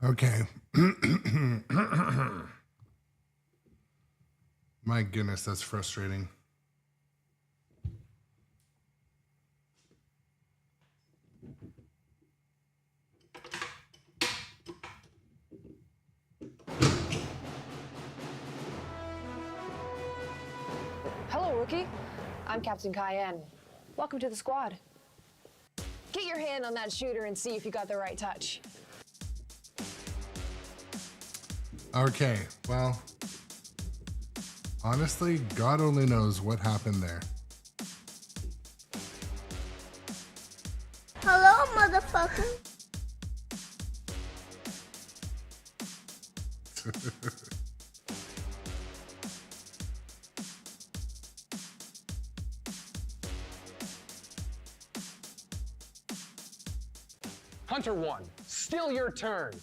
Okay. My goodness, that's frustrating. Hello, rookie. I'm Captain Cayenne. Welcome to the squad. Get your hand on that shooter and see if you got the right touch. Okay, well, honestly, God only knows what happened there. Hello, motherfucker. Hunter 1, still your turn.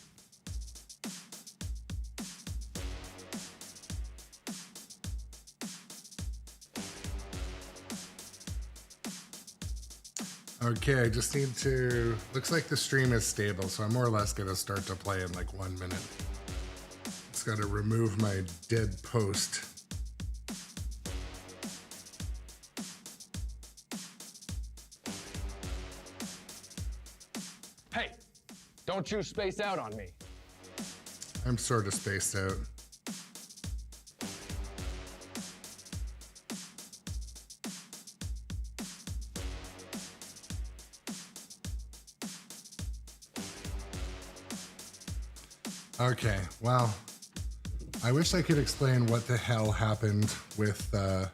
Okay, I just need to... Looks like the stream is stable, so I'm more or less going to start to play in like 1 minute. Just got to remove my dead post. Hey, don't you space out on me. I'm sort of spaced out. Okay, well, I wish I could explain what the hell happened with that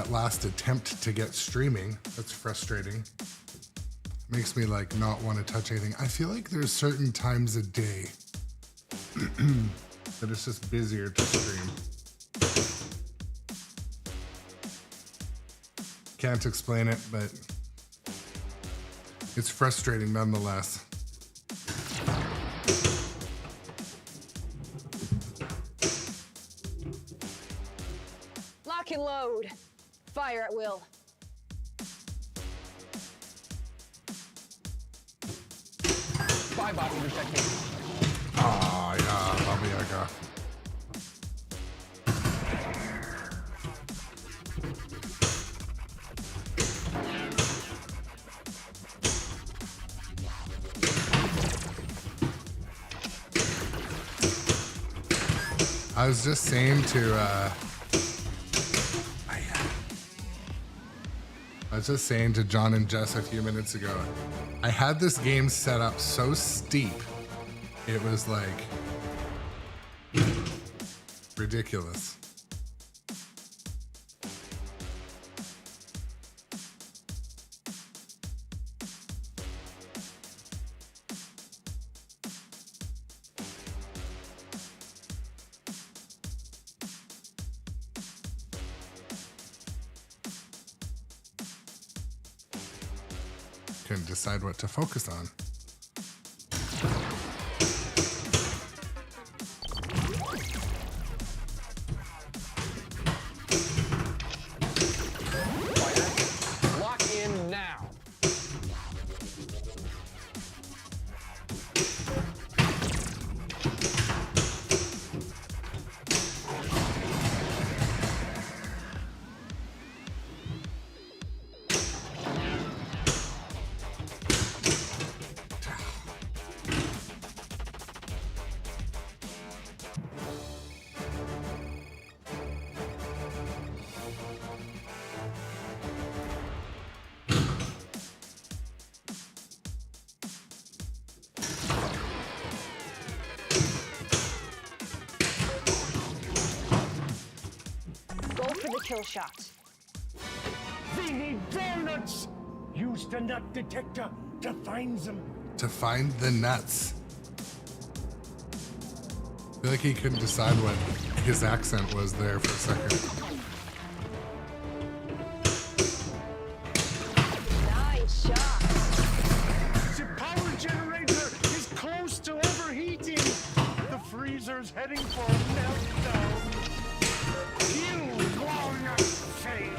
last attempt to get streaming. That's frustrating. Makes me like not want to touch anything. I feel like there's certain times a day that it's just busier to stream. Can't explain it, but it's frustrating nonetheless. Lock and load. Fire at will. Bye-bye, technique. Ah, yeah, Baba Yaga. I was just saying to, I was just saying to John and Jess a few minutes ago, I had this game set up so steep, it was like ridiculous. Couldn't decide what to focus on. Lock in now. Go for the kill shot. They need donuts! Use the nut detector to find them. To find the nuts. I feel like he couldn't decide what his accent was there for a second. Nice shot. The power generator is close to overheating. The freezer's heading for a meltdown. You walnut fail.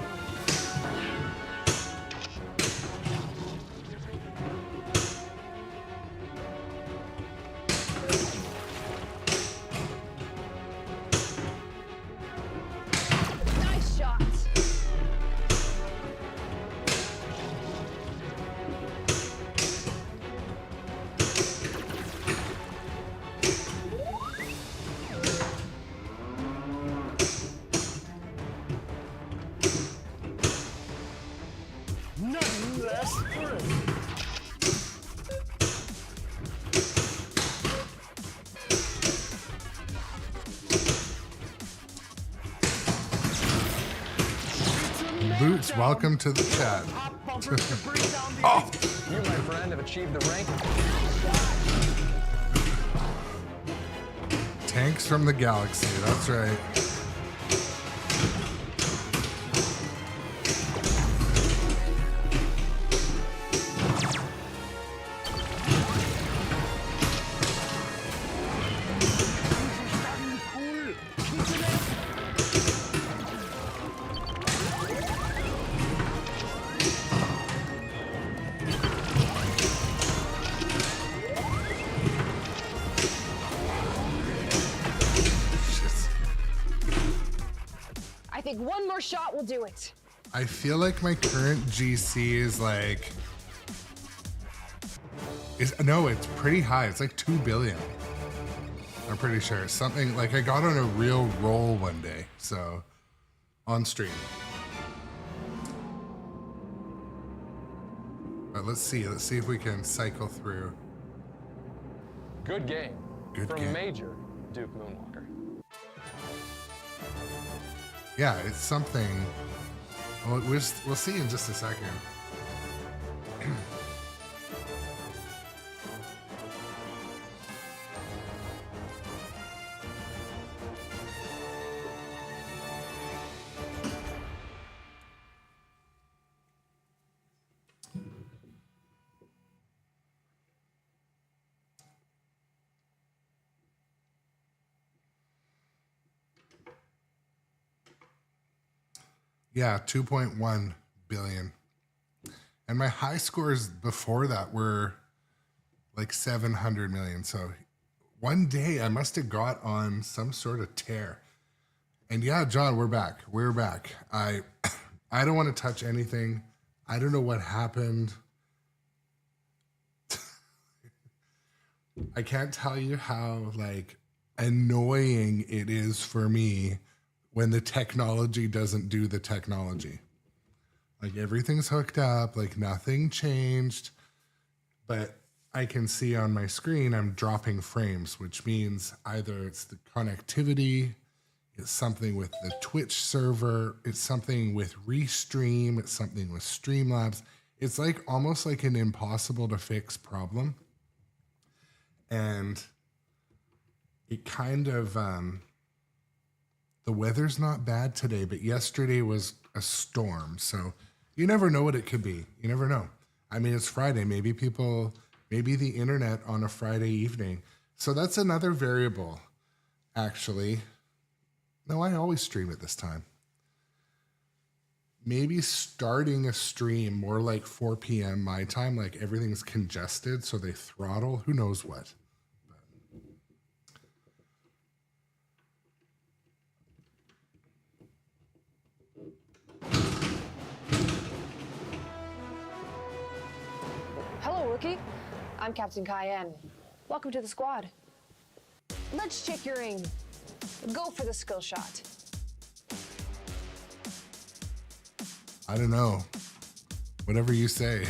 Boots, welcome to the chat. Oh! You, my friend, have achieved the rank. Tanks from the galaxy, that's right. I think one more shot will do it. I feel like my current GC is like, no, it's pretty high. It's like 2 billion. I'm pretty sure. Something like I got on a real roll one day, so on stream. But let's see if we can cycle through. Good game. Good from game. Major Duke Moonwalker. Yeah, it's something. Well, we'll see in just a second. Yeah, 2.1 billion. And my high scores before that were like 700 million. So one day I must have got on some sort of tear. And yeah, John, we're back. We're back. I don't want to touch anything. I don't know what happened. I can't tell you how like annoying it is for me when the technology doesn't do the technology. Like everything's hooked up, like nothing changed, but I can see on my screen I'm dropping frames, which means either it's the connectivity, it's something with the Twitch server, it's something with Restream, it's something with Streamlabs. It's like almost like an impossible to fix problem. And it kind of, the weather's not bad today, but yesterday was a storm. So you never know what it could be. You never know. I mean, it's Friday. Maybe the internet on a Friday evening. So that's another variable, actually. No, I always stream at this time. Maybe starting a stream more like 4 p.m. my time, like everything's congested, so they throttle. Who knows what? Hello, rookie. I'm Captain Cayenne. Welcome to the squad. Let's check your aim. Go for the skill shot. I don't know. Whatever you say.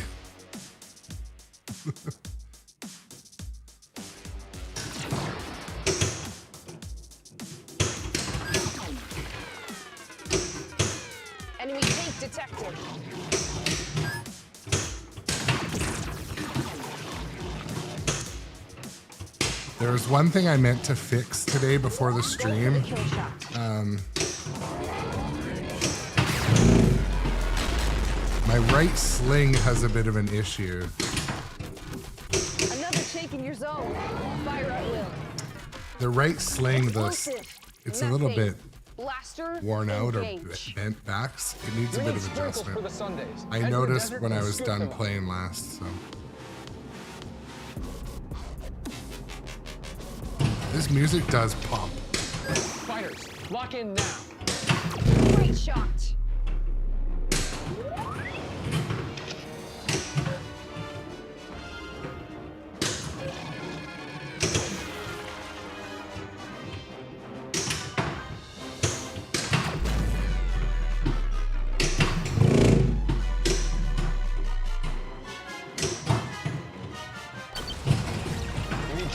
Enemy tank detected. There was one thing I meant to fix today before the stream. Kill shot. My right sling has a bit of an issue. Another take in your zone. Fire at will. The right sling, Explosive. it's a little bit Blaster. worn out or engage. bent backs. It needs a We bit need of sprinkles adjustment. for the Sundays. I Head to the noticed desert when I and was scoop done them up. playing last, so. This music does pop. Fighters, lock in now. Great shot.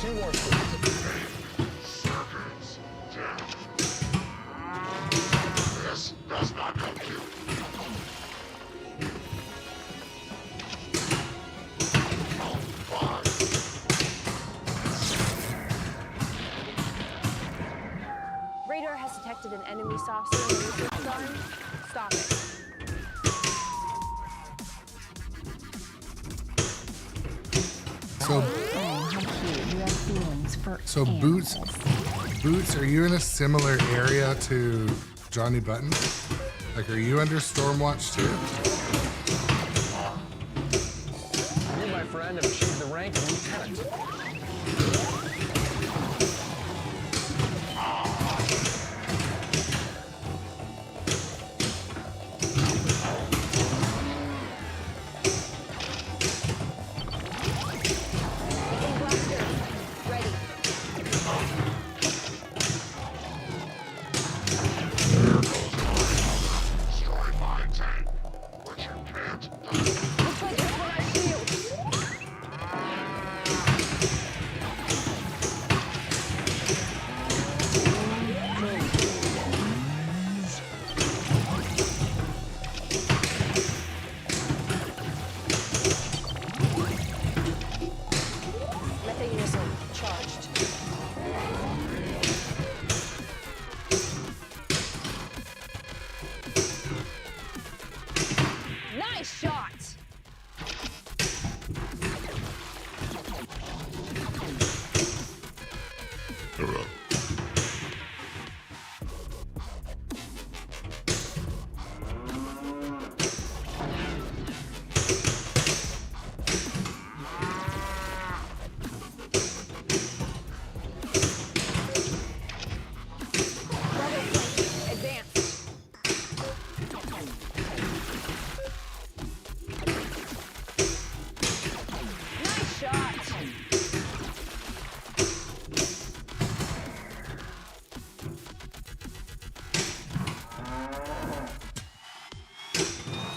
2 more seconds. This does not compute. Radar has detected an enemy saucer in the research zone. Stop it. So Boots, are you in a similar area to Johnny Button? Like, are you under Stormwatch too? You, my friend, have achieved the rank of lieutenant.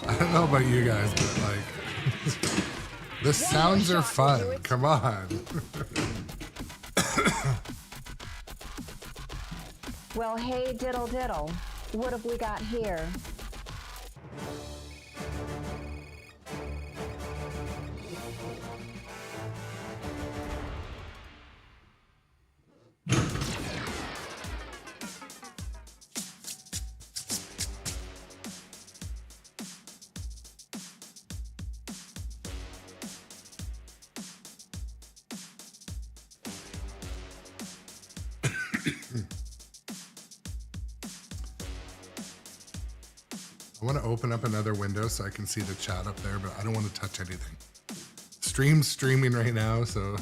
I don't know about you guys, but like, the sounds are fun. Come on. Well, hey, diddle diddle. What have we got here? I want to open up another window so I can see the chat up there, but I don't want to touch anything. Stream's streaming right now, so.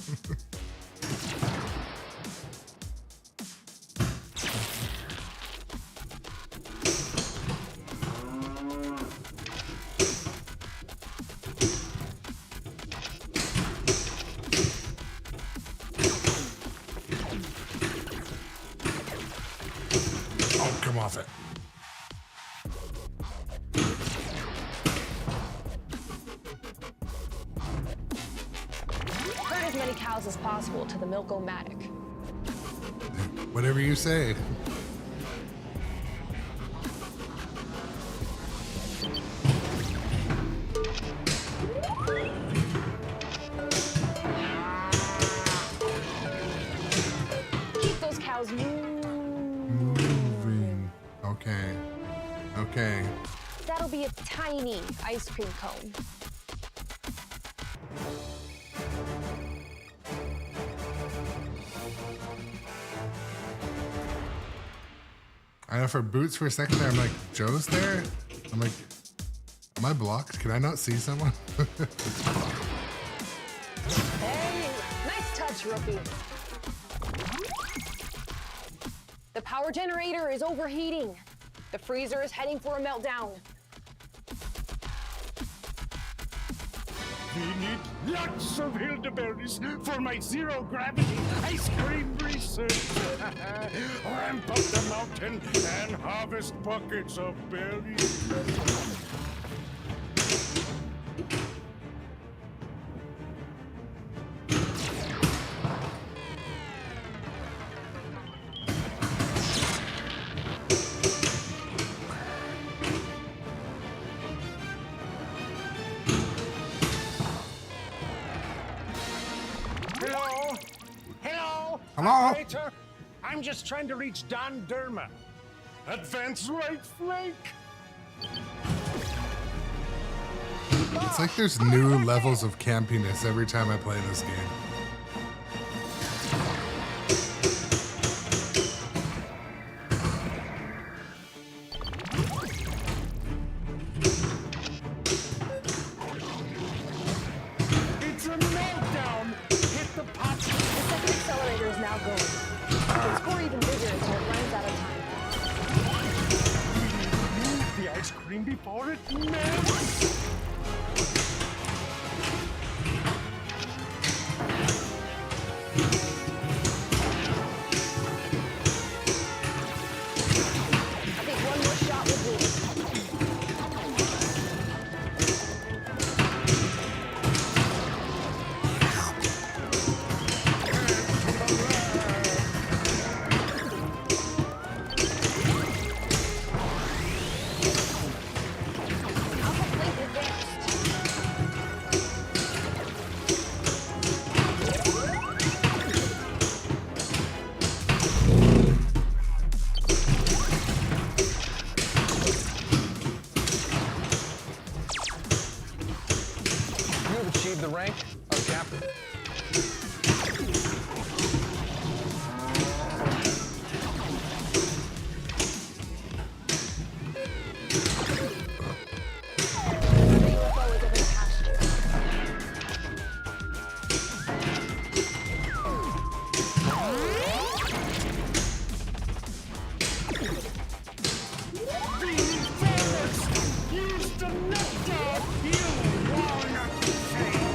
Oh, come off it. Herd as many cows as possible to the milk-o-matic. Whatever you say. Keep those cows Moving. Okay. Okay. That'll be a tiny ice cream cone. I know for Boots for a second there, I'm like, Joe's there? I'm like, am I blocked? Can I not see someone? Hey, nice touch, rookie. The power generator is overheating. The freezer is heading for a meltdown. We need lots of elderberries for my zero-gravity ice cream research. Ramp up the mountain and harvest buckets of berries. Hello? Operator, I'm just trying to reach Don Derma. Advance right flank. It's like there's new levels of campiness every time I play this game. It's a meltdown. Hit the pot. The second accelerator is now going. You can score even bigger until it runs out of time. The ice cream before it melts. I think one more shot will do it. Alpha Flank advanced. You have achieved the rank of captain. The UFO is over past you. Use the meltdown. You walnut shade.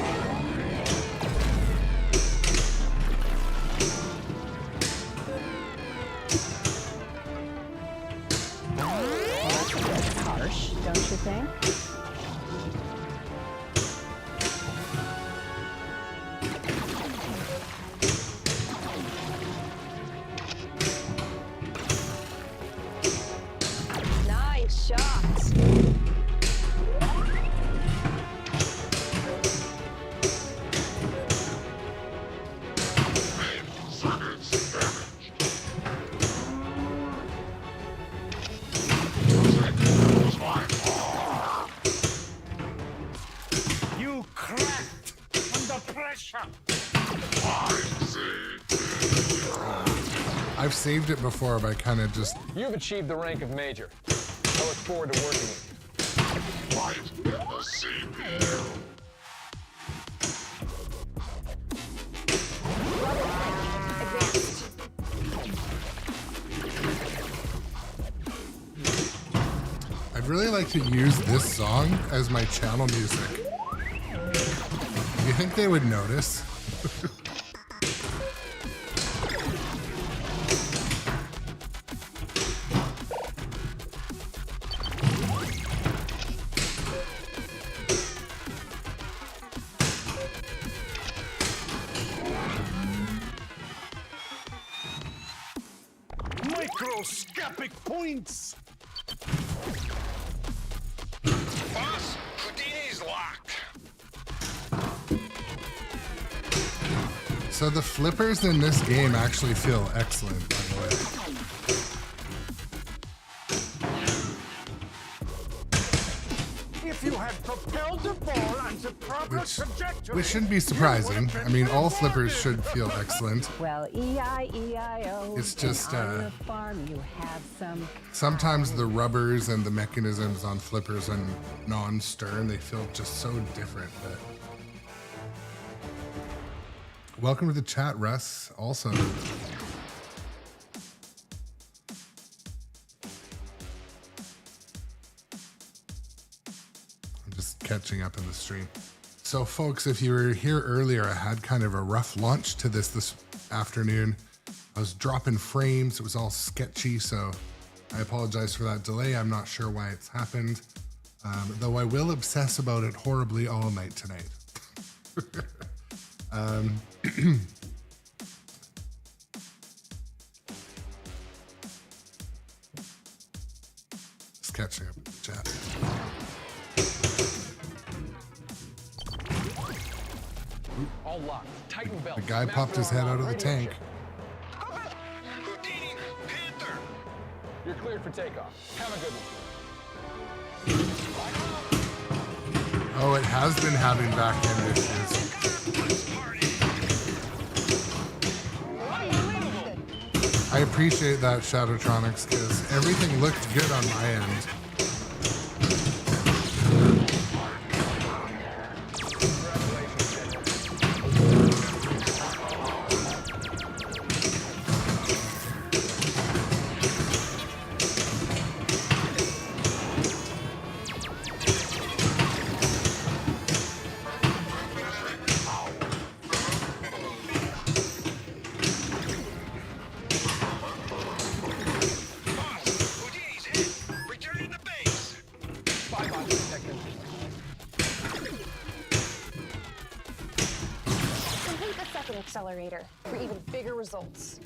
Harsh, don't you think? Nice shots. Circuits damaged. Was my fault. You cracked under pressure. I see. I've saved it before, but I kind of just... You've achieved the rank of major. I look forward to working with you. Right in the CPU. Advanced. I'd really like to use this song as my channel music. Do you think they would notice? Microscopic points. Boss, Houdini's locked. So the flippers in this game actually feel excellent, by the way. If you had propelled the ball on the proper trajectory, Which shouldn't be surprising. I mean, all flippers should feel excellent. Well, E-I-E-I-O. It's just, on the farm you have some. Sometimes the rubbers and the mechanisms on flippers and non-stern, they feel just so different. But welcome to the chat, Russ. Also, I'm just catching up in the stream. So, folks, if you were here earlier, I had kind of a rough launch to this afternoon. I was dropping frames. It was all sketchy, so I apologize for that delay. I'm not sure why it's happened, though I will obsess about it horribly all night tonight. Just catching up with the chat. All locked. Tighten belt. The guy popped his head out of the tank. You're cleared for takeoff. Have a good one. Oh, it has been having back-end issues. I appreciate that, Shadowtronics, because everything looked good on my end. Complete the second accelerator for even bigger results.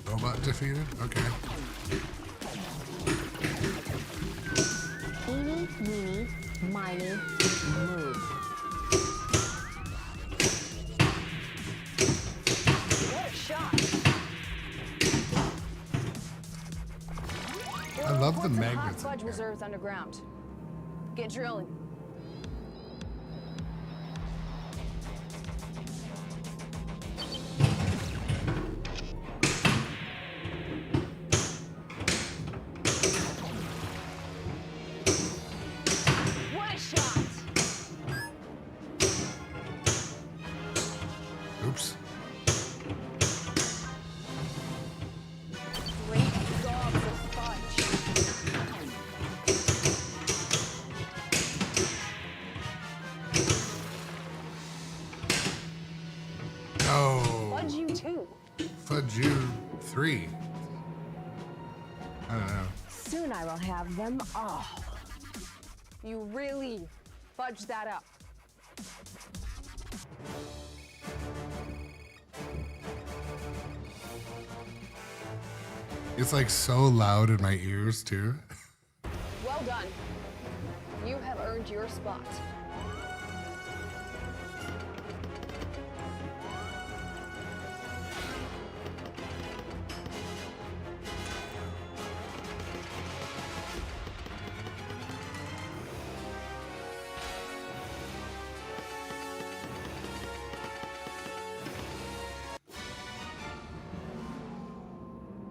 Robot defeated? Okay. Eeny, meeny, miny, moo. What a shot! I love the Reports of hot magnets. fudge reserves underground. Get drilling. What a shot! Oops. Great gobs of fudge. Oh, Fudge you too. fudge you 3. I don't know. Soon I will have them all. You really fudged that up. It's like so loud in my ears too. Well done. You have earned your spot.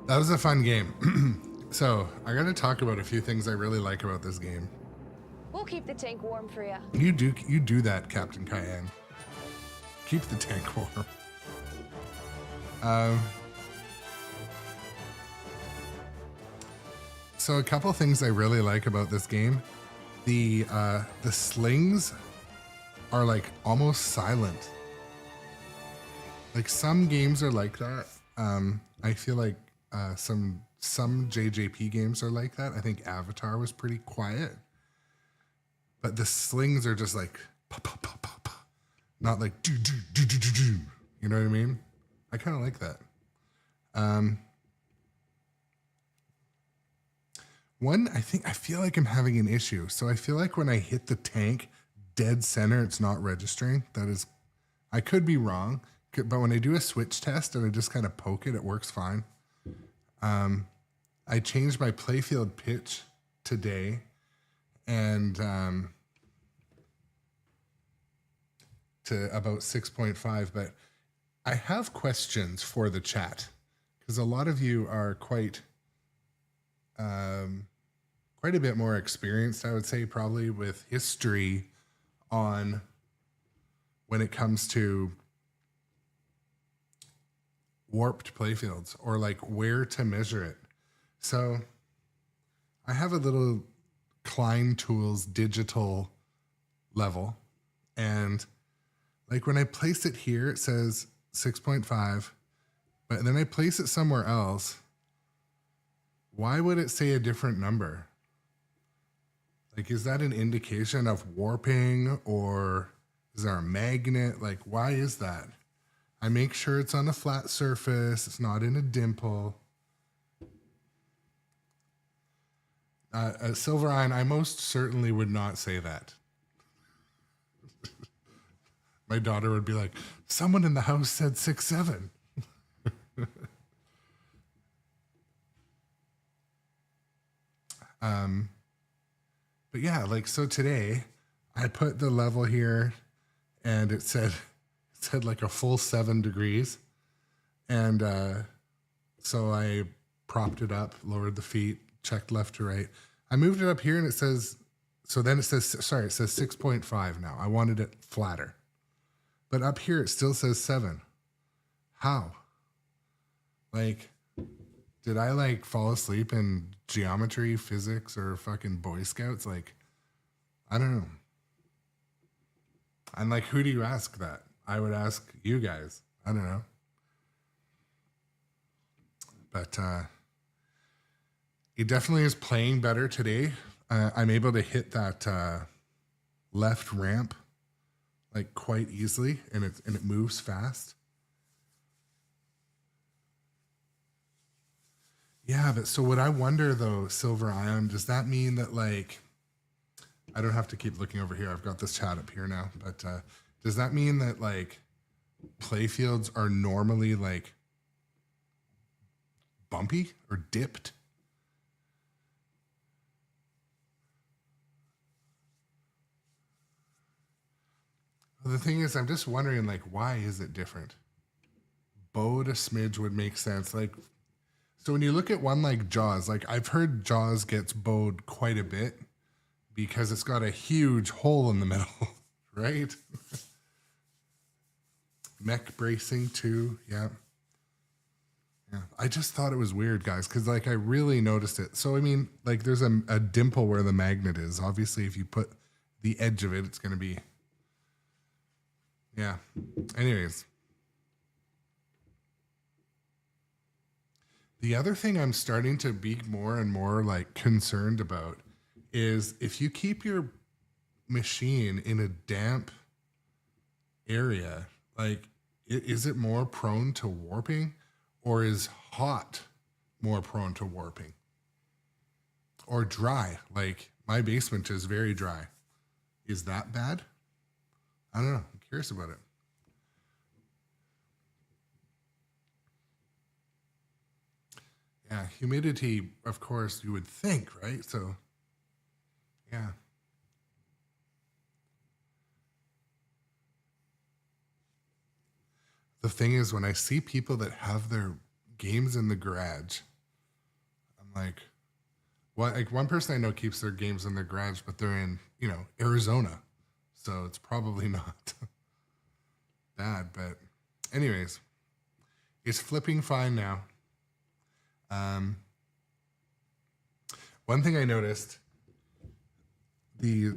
That was a fun game. So I gotta talk about a few things I really like about this game. We'll keep the tank warm for you. You do that, Captain Cayenne. Keep the tank warm. So a couple things I really like about this game. The slings are like almost silent. Like some games are like that. I feel like some JJP games are like that. I think Avatar was pretty quiet. But the slings are just like pa pa pa pa pa. Not like do do do do do do. You know what I mean? I kind of like that. One, I feel like I'm having an issue. So I feel like when I hit the tank dead center, it's not registering. That is, I could be wrong, but when I do a switch test and I just kind of poke it, it works fine. I changed my playfield pitch today and to about 6.5, but I have questions for the chat because a lot of you are quite a bit more experienced, I would say, probably with history on when it comes to warped playfields or like where to measure it. So I have a little Klein Tools digital level, and like when I place it here, it says 6.5, but then I place it somewhere else. Why would it say a different number? Like, is that an indication of warping, or is there a magnet? Like, why is that? I make sure it's on a flat surface. It's not in a dimple. Silver Iron, I most certainly would not say that. My daughter would be like, someone in the house said 6'7". But yeah, like, so today I put the level here and it said like a full 7 degrees. And so I propped it up, lowered the feet, checked left to right. I moved it up here and it says, so then it says, sorry, it says 6.5 now. I wanted it flatter. But up here it still says 7. How? Like, did I like fall asleep in geometry, physics, or fucking Boy Scouts? Like, I don't know. And like, who do you ask that? I would ask you guys. I don't know. But it definitely is playing better today. I'm able to hit that left ramp like quite easily, and it moves fast. Yeah, but so what I wonder though, Silver Ion, does that mean that like, I don't have to keep looking over here. I've got this chat up here now, but does that mean that like playfields are normally like bumpy or dipped? Well, the thing is, I'm just wondering, like, why is it different? Bowed a smidge would make sense. Like, so when you look at one like Jaws, like I've heard Jaws gets bowed quite a bit because it's got a huge hole in the middle, right? Mech bracing too, yeah. Yeah, I just thought it was weird, guys, because like I really noticed it. So I mean, like there's a dimple where the magnet is. Obviously, if you put the edge of it, it's going to be, yeah. Anyways. The other thing I'm starting to be more and more like concerned about is if you keep your machine in a damp area, like is it more prone to warping, or is hot more prone to warping? Or dry? Like my basement is very dry. Is that bad? I don't know. I'm curious about it. Yeah, humidity, of course, you would think, right? So, yeah. The thing is, when I see people that have their games in the garage, I'm like, what? Like one person I know keeps their games in their garage, but they're in, Arizona. So it's probably not bad. But anyways, it's flipping fine now. One thing I noticed, there's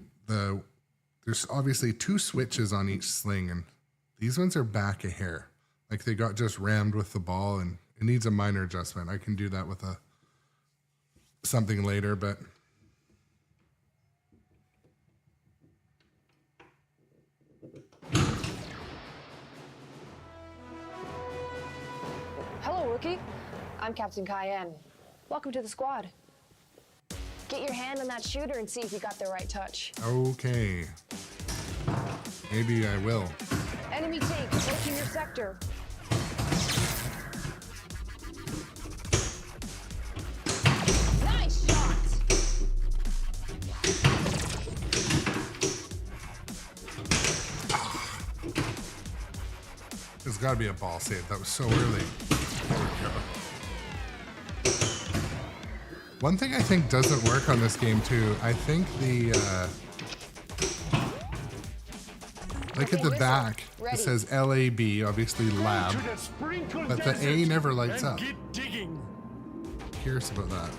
obviously 2 switches on each sling, and these ones are back a hair. Like they got just rammed with the ball, and it needs a minor adjustment. I can do that with something later, but Hello, rookie. I'm Captain Cayenne. Welcome to the squad. Get your hand on that shooter and see if you got the right touch. okay. Maybe I will. Enemy tank approaching your sector. Nice shot! There's got to be a ball save. That was so early. There we go. One thing I think doesn't work on this game too, I think the like at the back it says LAB, obviously lab, but the A never lights up. Curious about that.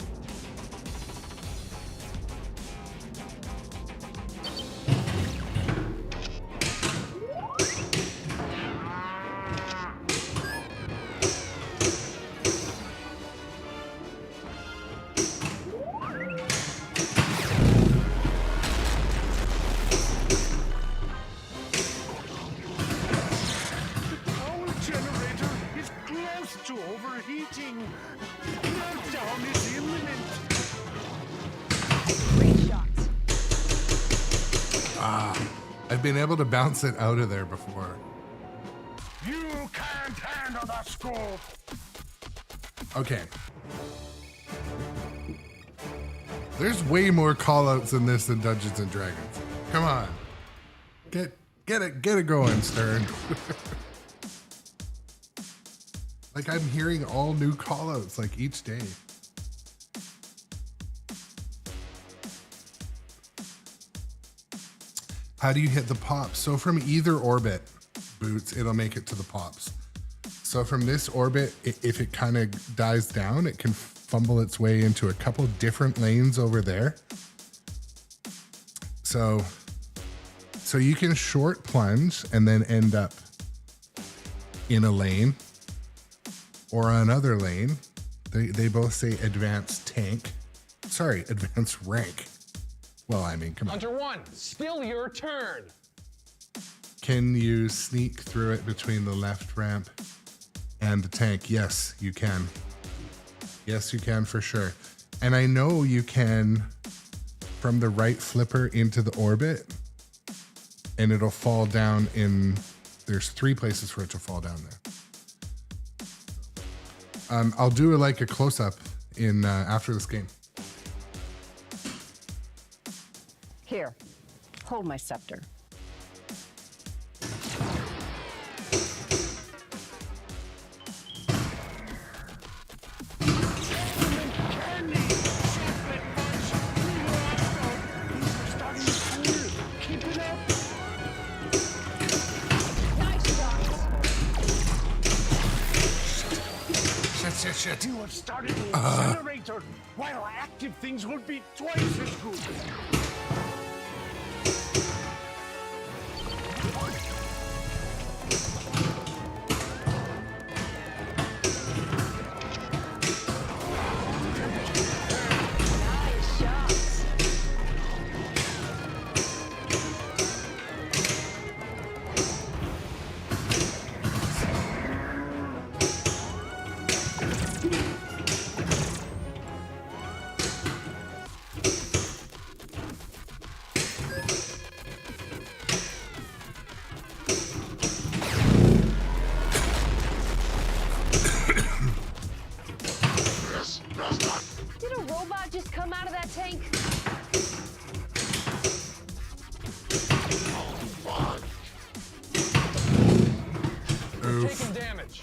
close to overheating. Meltdown is imminent. Great shot. I've been able to bounce it out of there before. You can't handle the scope. Okay. There's way more callouts in this than Dungeons and Dragons. Come on. Get it going, Stern. Like, I'm hearing all new callouts like each day. How do you hit the pops? So from either orbit, Boots, it'll make it to the pops. So from this orbit, if it kind of dies down, it can fumble its way into a couple different lanes over there. So you can short plunge and then end up in a lane or another lane. They both say advanced tank. Sorry, advanced rank. Well, I mean, come on. Hunter 1, still your turn. Can you sneak through it between the left ramp and the tank? Yes, you can. Yes, you can for sure. And I know you can from the right flipper into the orbit, and it'll fall down in, there's 3 places for it to fall down there. I'll do like a close-up in after this game. Here, hold my scepter. Shit. You have started the accelerator, while active things would be twice as good. Nice shots. Did a robot just come out of that tank? Taking damage.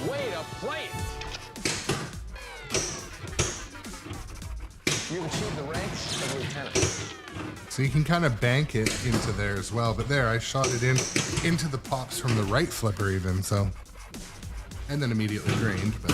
Way to play it. You've achieved the rank of lieutenant. So you can kind of bank it into there as well. But there, I shot it into the pops from the right flipper even, so. And then immediately drained, but.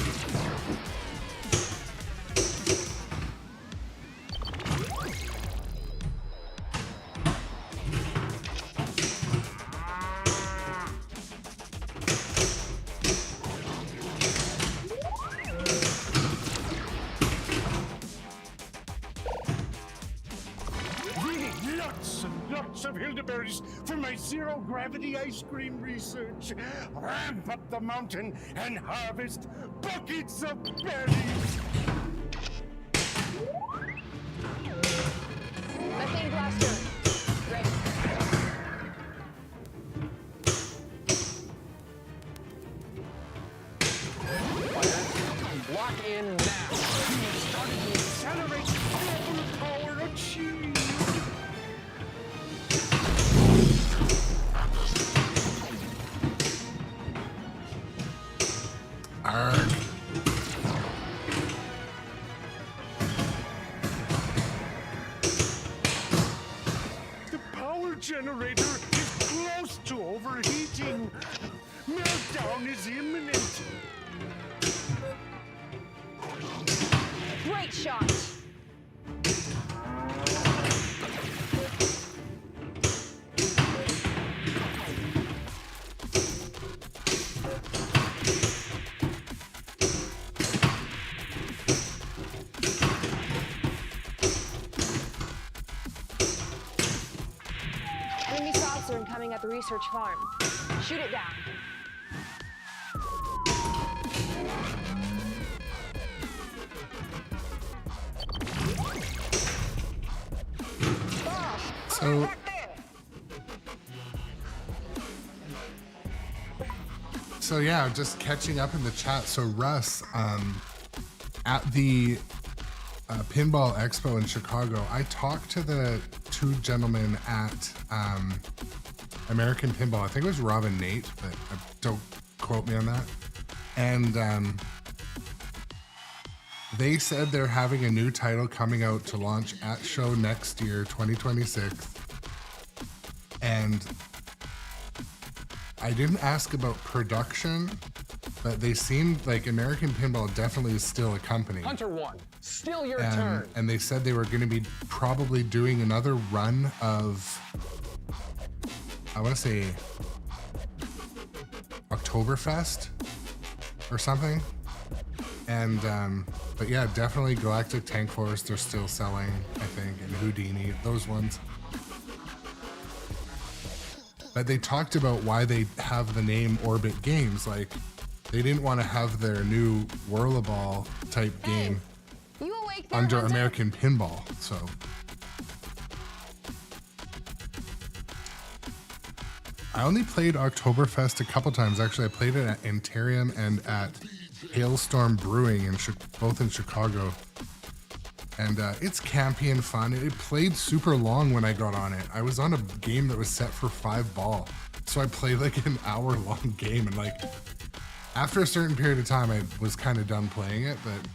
Lots of elderberries for my zero-gravity ice cream research. Ramp up the mountain and harvest buckets of berries. Methane blaster. Ready. Lock in now. Starting to accelerate double power achieved. Arg. The power generator is close to overheating. Meltdown is imminent. Great shot. incoming at the research farm. Shoot it down. So yeah, just catching up in the chat. So Russ, at the Pinball Expo in Chicago, I talked to the two gentlemen at American Pinball. I think it was Rob and Nate, but don't quote me on that. And they said they're having a new title coming out to launch at show next year, 2026. And I didn't ask about production, but they seemed like American Pinball definitely is still a company. Hunter 1, still your turn. And they said they were going to be probably doing another run of, I want to say, Oktoberfest or something. And, but yeah, definitely Galactic Tank Force, they're still selling, I think, and Houdini, those ones. But they talked about why they have the name Orbit Games. Like, they didn't want to have their new Whirlaball type game You awake there, under Hunter? American Pinball, so. I only played Oktoberfest a couple times. Actually, I played it at Antarium and at Hailstorm Brewing, both in Chicago. And it's campy and fun. It played super long when I got on it. I was on a game that was set for 5 ball. So I played like an hour-long game, and like after a certain period of time, I was kind of done playing it, but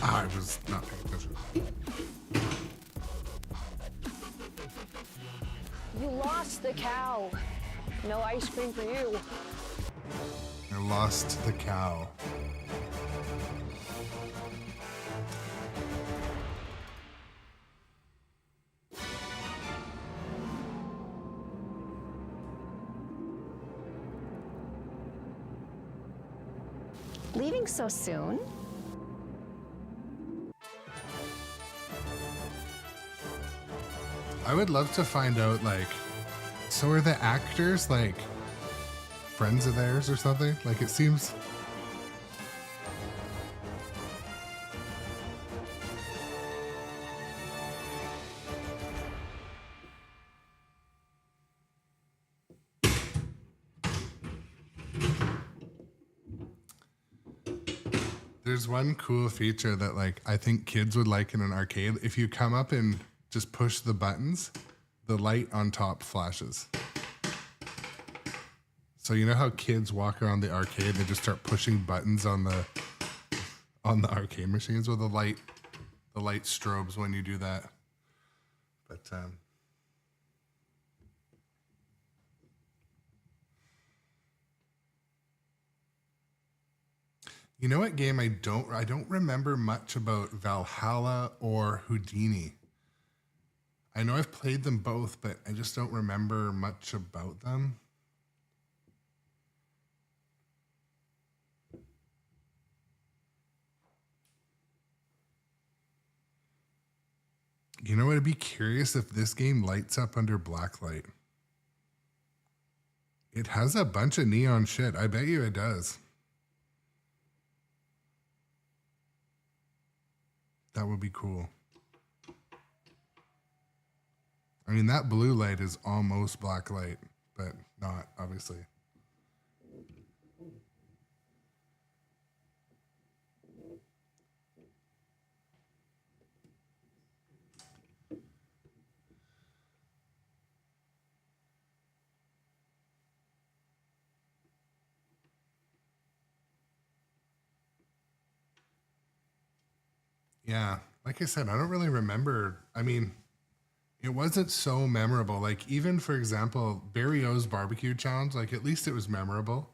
I was not paying attention. You lost the cow. No ice cream for you. I lost the cow. Leaving so soon? I would love to find out, like, so are the actors, like, friends of theirs or something? Like, it seems... There's one cool feature that, like, I think kids would like in an arcade. If you come up and just push the buttons, the light on top flashes. So you know how kids walk around the arcade, they just start pushing buttons on the arcade machines? Well, the light strobes when you do that. But you know what game I don't remember much about? Valhalla or Houdini. I know I've played them both, but I just don't remember much about them. You know what? I'd be curious if this game lights up under blacklight. It has a bunch of neon shit. I bet you it does. That would be cool. I mean, that blue light is almost black light, but not, obviously. Yeah, like I said, I don't really remember. I mean, it wasn't so memorable. Like, even, for example, Barry O's barbecue challenge, like, at least it was memorable.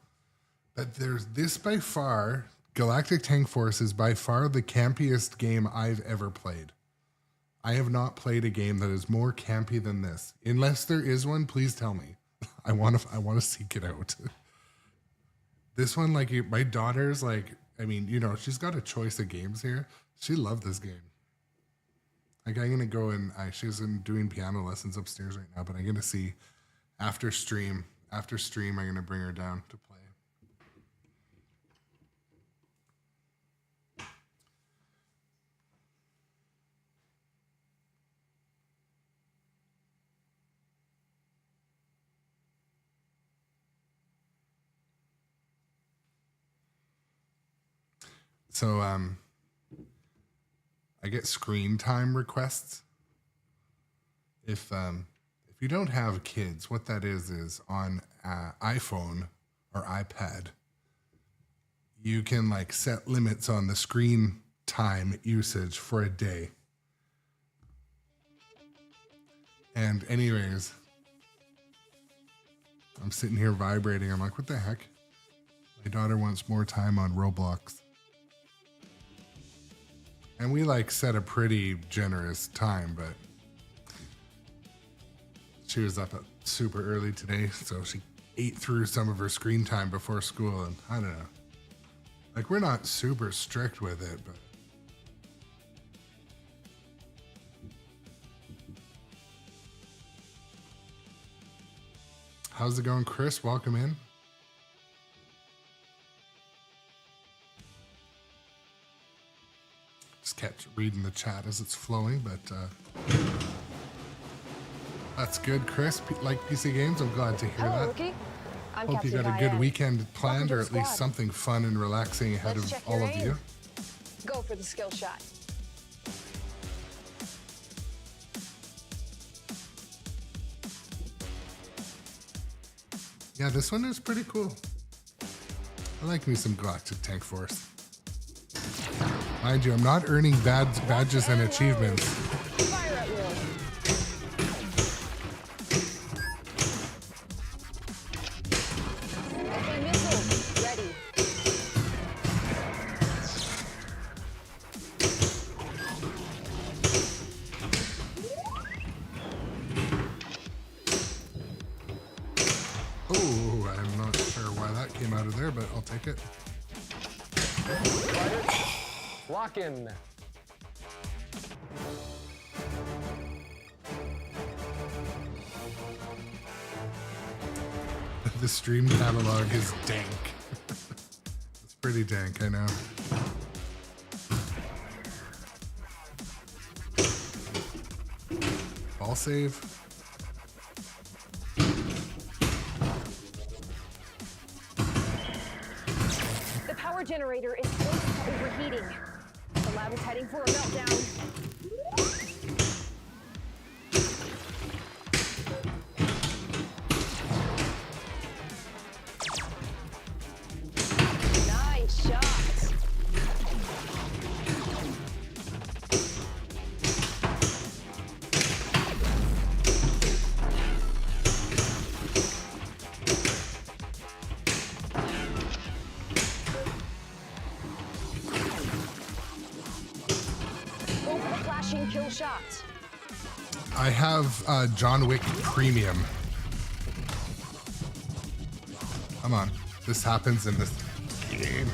But there's this, by far, Galactic Tank Force is by far the campiest game I've ever played. I have not played a game that is more campy than this. Unless there is one, please tell me. I want to seek it out. This one, like, my daughter's, like, I mean, you know, she's got a choice of games here. She loved this game. Like I'm gonna go and she's doing piano lessons upstairs right now, but I'm gonna see after stream. After stream, I'm gonna bring her down to play. So I get screen time requests. If you don't have kids, what that is on iPhone or iPad, you can like set limits on the screen time usage for a day. And anyways, I'm sitting here vibrating. I'm like, what the heck? My daughter wants more time on Roblox. And we like set a pretty generous time, but she was up super early today, so she ate through some of her screen time before school, and I don't know. Like, we're not super strict with it, but how's it going, Chris? Welcome in. Just kept reading the chat as it's flowing, but that's good, Chris. Like PC games, I'm glad to hear Hello, that. Rookie. I'm Hope you Captain got a good Cayenne. weekend planned, Welcome to or the at least squad. something fun and relaxing ahead Let's of check all your of aim. you. Go for the skill shot. Yeah, this one is pretty cool. I like me some Galactic Tank Force. Mind you, I'm not earning badges and achievements. Fire at will. Okay, missile. Ready. Oh, I'm not sure why that came out of there, but I'll take it. Lock in. The stream catalog is dank. It's pretty dank, I know. Ball save. The power generator is close to overheating. The lab is heading for a meltdown. Nice shot. Go for the flashing kill shot. I have John Wick Premium. Come on. This happens in this game.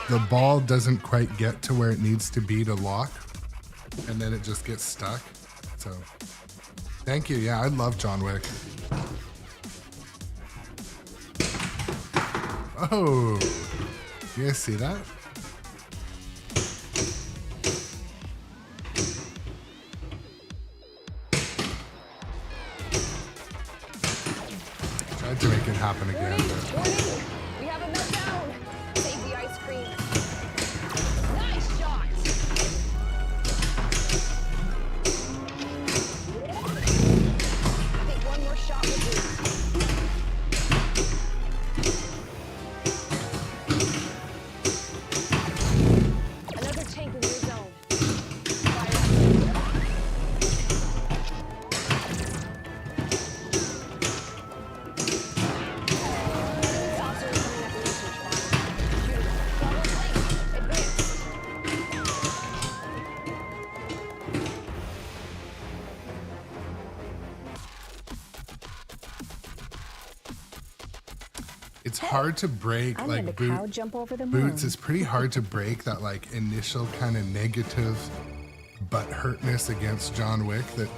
The ball doesn't quite get to where it needs to be to lock, and then it just gets stuck. So, thank you. Yeah, I love John Wick. Oh, you guys see that? Tried to make it happen again, but Warning! We have a meltdown! Save the ice cream. Nice shot! I think one more shot will do. Another tank in your zone. Fire up. hard to break. I Like made a cow jump over the Boots moon. is pretty hard to break that like initial kind of negative butthurtness against John Wick that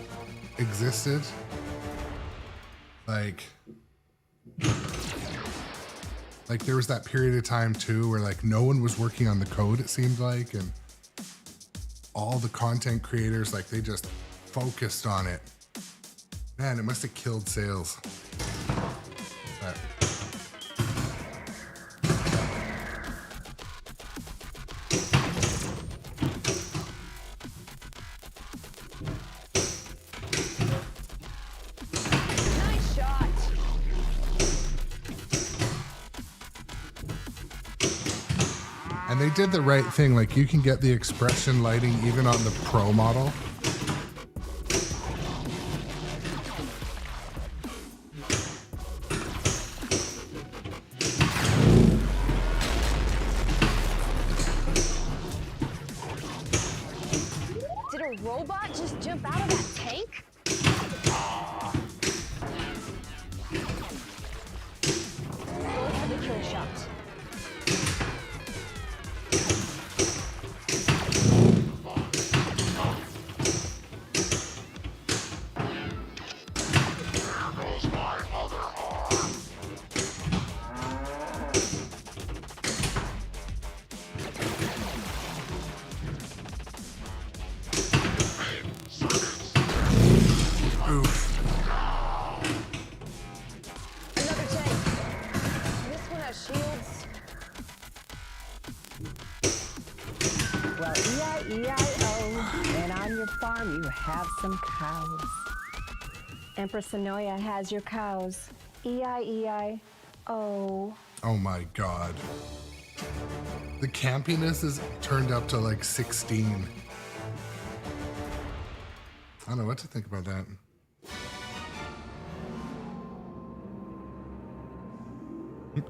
existed. Like there was that period of time too where like no one was working on the code, it seemed like, and all the content creators, like they just focused on it. Man, it must have killed sales. But Nice shot. and they did the right thing. Like you can get the expression lighting even on the Pro model. Did a robot just jump out of that tank? Go for the kill shot. There goes my other arm. Oof. Another tank. This one has shields. Well, E-I-E-I-O, and on your farm you have some cows. Empress Sonoya has your cows. E-I-E-I-O. Oh my god. The campiness is turned up to like 16. I don't know what to think about that.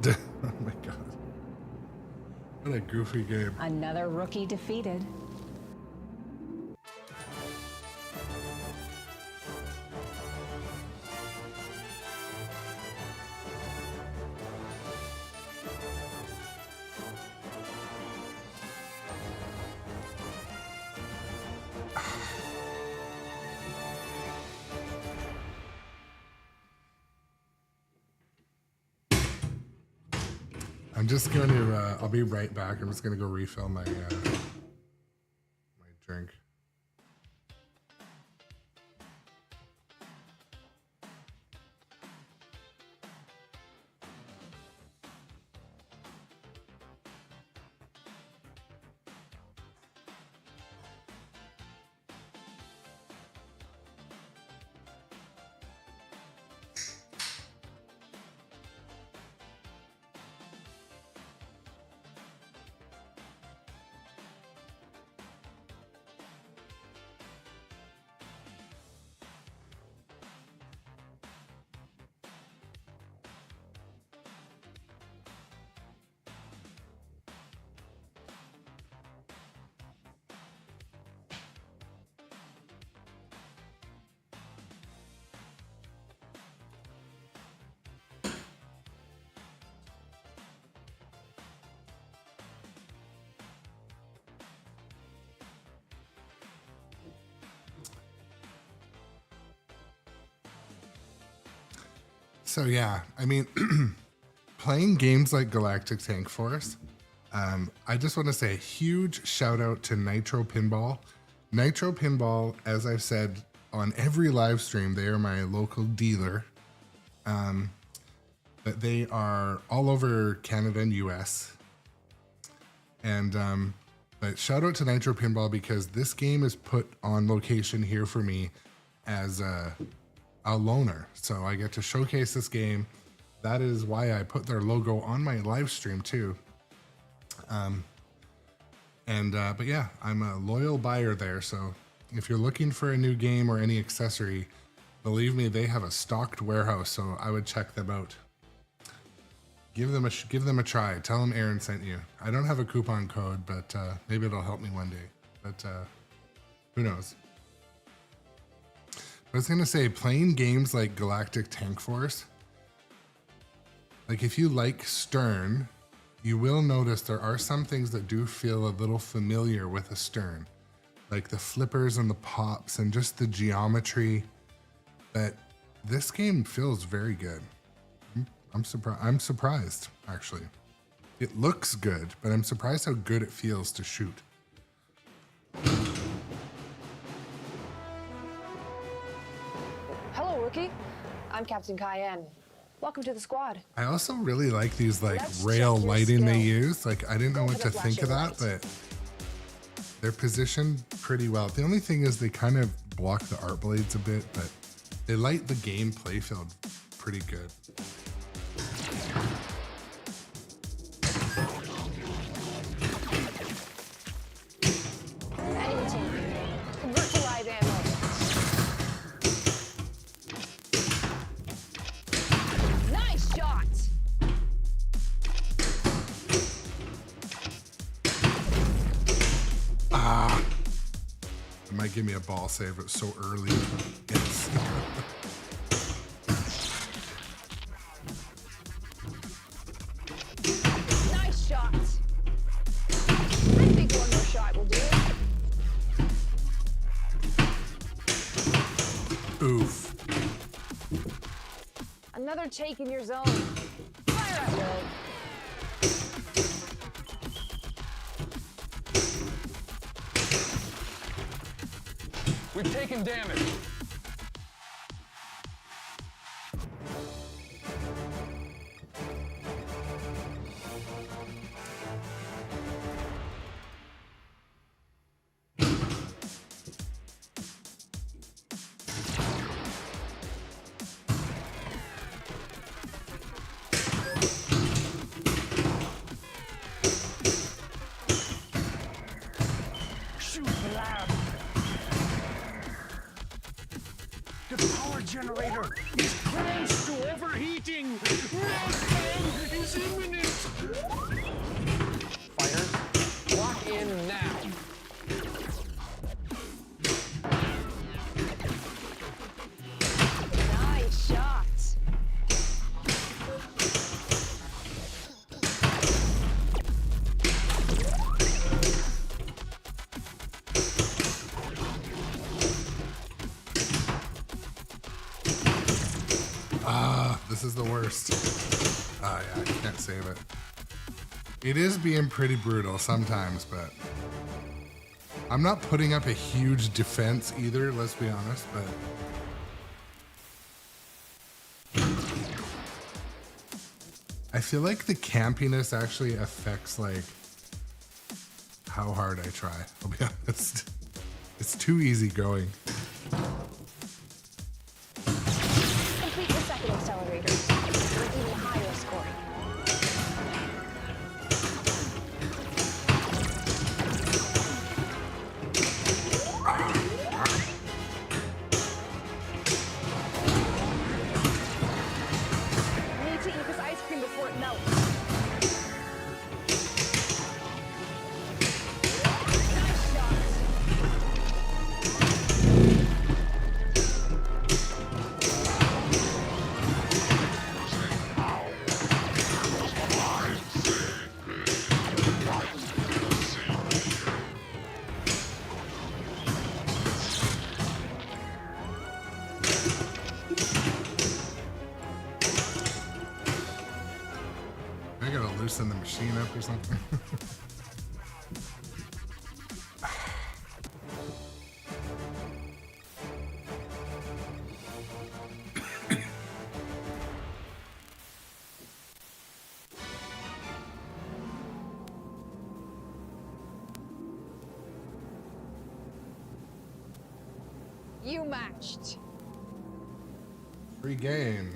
Oh my god. What a goofy game. Another rookie defeated. I'm just going to, I'll be right back. I'm just going to go refill my drink. So yeah, I mean, playing games like Galactic Tank Force, I just want to say a huge shout out to nitropinball. Nitropinball, as I've said on every live stream, they are my local dealer. But they are all over Canada and US. And but shout out to nitropinball because this game is put on location here for me as a loaner. So I get to showcase this game. That is why I put their logo on my live stream too. But yeah, I'm a loyal buyer there. So if you're looking for a new game or any accessory, believe me, they have a stocked warehouse. So I would check them out. Give them a try. Tell them Aaron sent you. I don't have a coupon code, but maybe it'll help me one day. But who knows? I was gonna say, playing games like Galactic Tank Force, Like if you like Stern, you will notice there are some things that do feel a little familiar with a Stern, like the flippers and the pops and just the geometry. But this game feels very good. I'm surprised actually. It looks good, but I'm surprised how good it feels to shoot. Hello, rookie. I'm Captain Cayenne. Welcome to the squad. I also really like these like Let's rail check your lighting they skill. use. Like I didn't know Go what for to the think of that, flashing but they're positioned pretty well. The only thing is they kind of block the art blades a bit, but they light the gameplay field pretty good. Enemy team. Convert to live ammo. Nice shot! It might give me a ball save. It's so early. Yes. Nice shot! I think one more shot will do it. Oof. Another take in your zone. Fire at will. We've taken damage. Shoot the lab. The power generator is close to overheating. Meltdown is imminent. Fighters, lock in now. Nice shot. This is the worst. Oh yeah, I can't save it. It is being pretty brutal sometimes, but I'm not putting up a huge defense either, let's be honest, but I feel like the campiness actually affects like how hard I try. I'll be honest. It's too easy going. Complete the second accelerator. For even higher scoring. Need to eat this ice cream before it melts. Nice shot. I gotta loosen the machine up or something. You matched. Free game.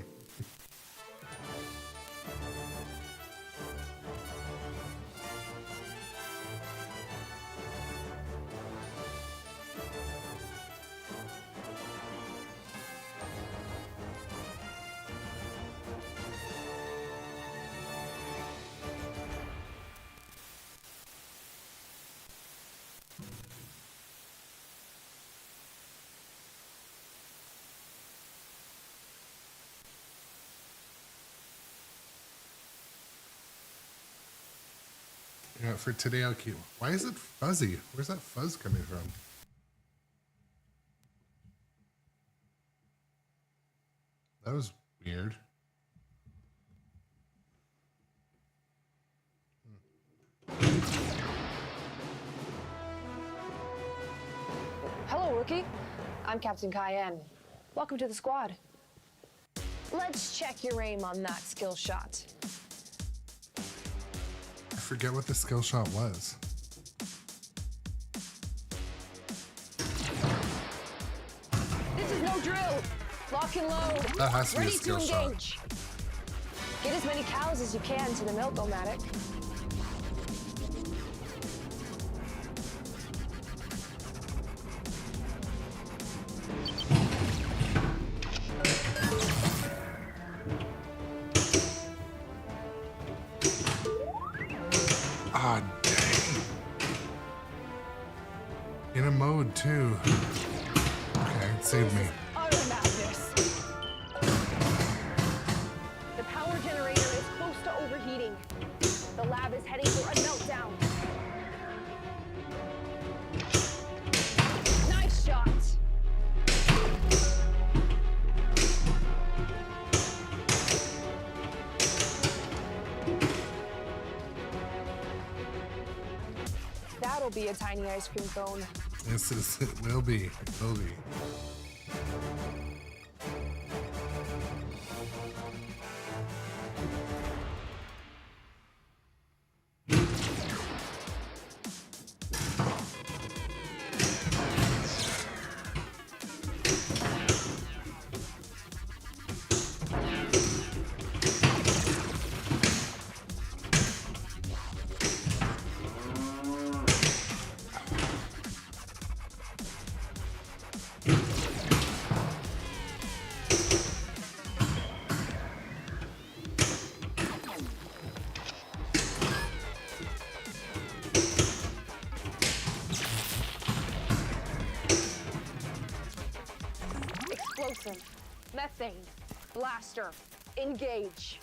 Yeah, for today I'll keep. Why is it fuzzy? Where's that fuzz coming from? That was weird. Hello, rookie. I'm Captain Cayenne. Welcome to the squad. Let's check your aim on that skill shot. I forget what the skill shot was. This is no drill. Lock and load. That has to be a Ready skill to shot. engage. Get as many cows as you can to the milk-o-matic. Ah, dang. In a mode, too. Okay, save me. Utter madness. The power generator is close to overheating. The lab is heading for a meltdown. Nice shot. That'll be a tiny ice cream cone. It will be. It will be. Explosive, methane, blaster, engage.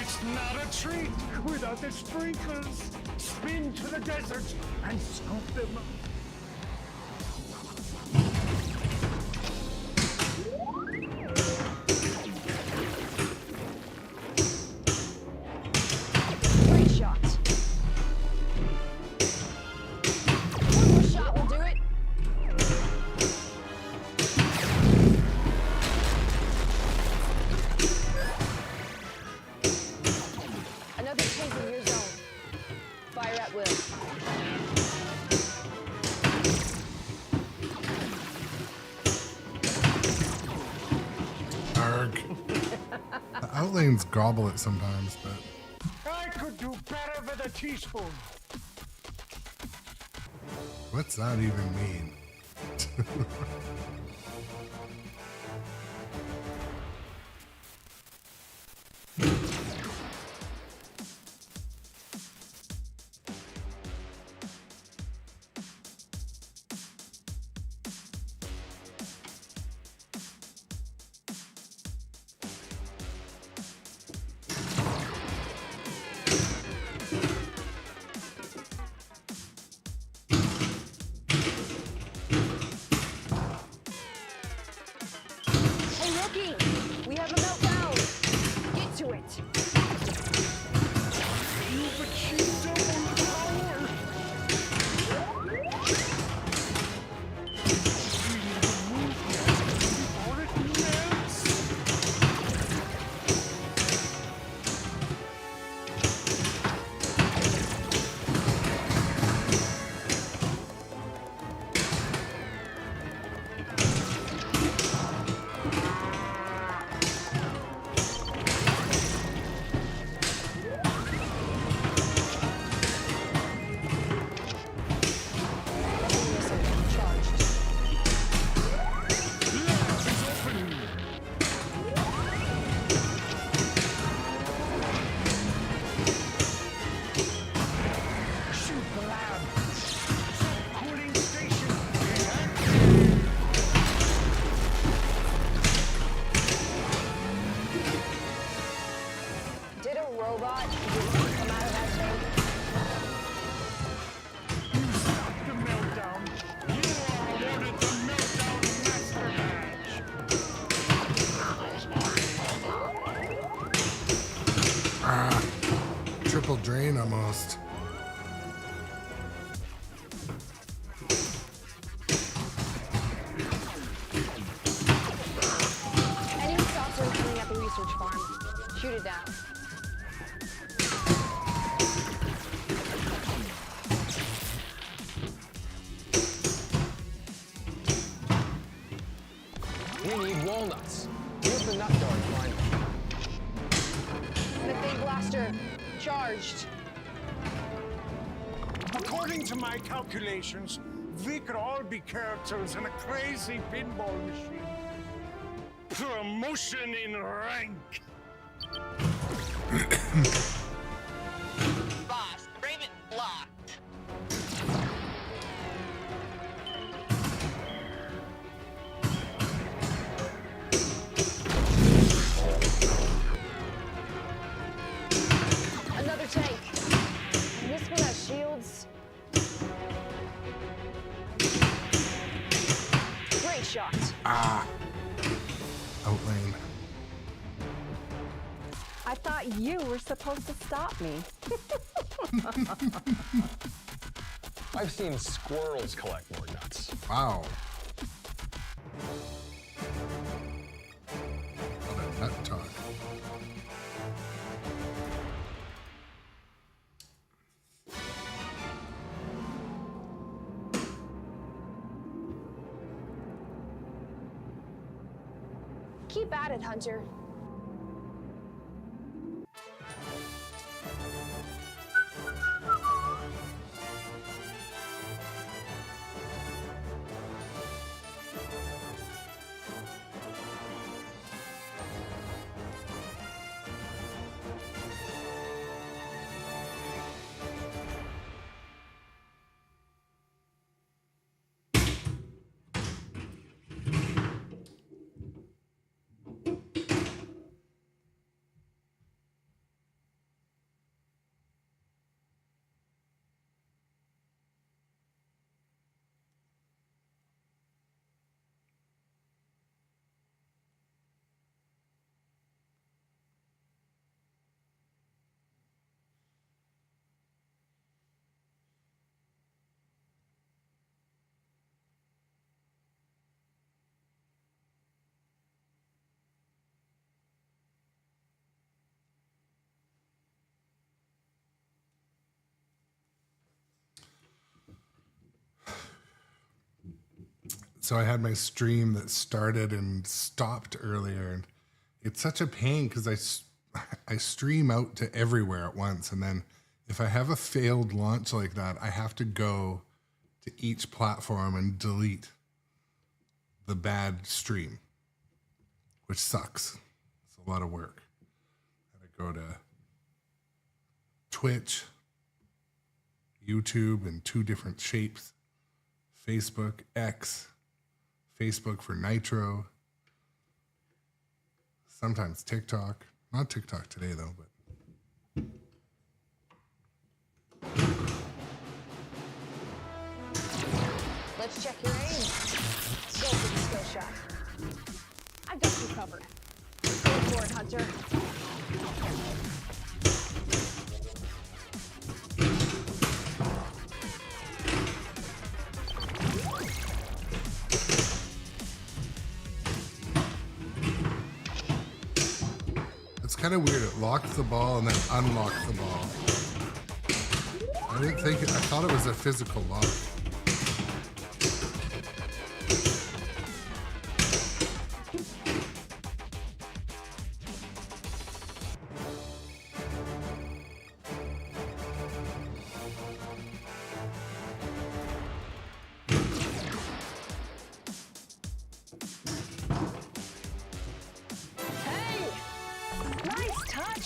It's not a treat without the sprinkles. Spin to the desert and scoop them up. Great shot. One more shot will do it. Another tank in your zone. Fire at will. Arg. The outlanes gobble it sometimes, but I could do better with a teaspoon. what's that even mean? lane almost. Any saucer coming at the research farm, shoot it down. We need walnuts. Use the nut dart to find them. Methane blaster, charged. According to my calculations, we could all be characters in a crazy pinball machine. Promotion in rank. Boss, Raven locked. Another tank. And this one has shields. Great shot. Outlane. I thought you were supposed to stop me. I've seen squirrels collect more nuts. Wow. What a nut talk. Keep at it, Hunter. So I had my stream that started and stopped earlier, and it's such a pain because I stream out to everywhere at once, and then if I have a failed launch like that, I have to go to each platform and delete the bad stream, which sucks. It's a lot of work. I gotta go to Twitch, YouTube in 2 different shapes, Facebook, X, Facebook for Nitro, sometimes TikTok. Not TikTok today, though, but... Let's check your aim. Go for the skill shot. I've got you covered. Go for it, Hunter. It's kind of weird. It locks the ball and then unlocks the ball. I thought it was a physical lock.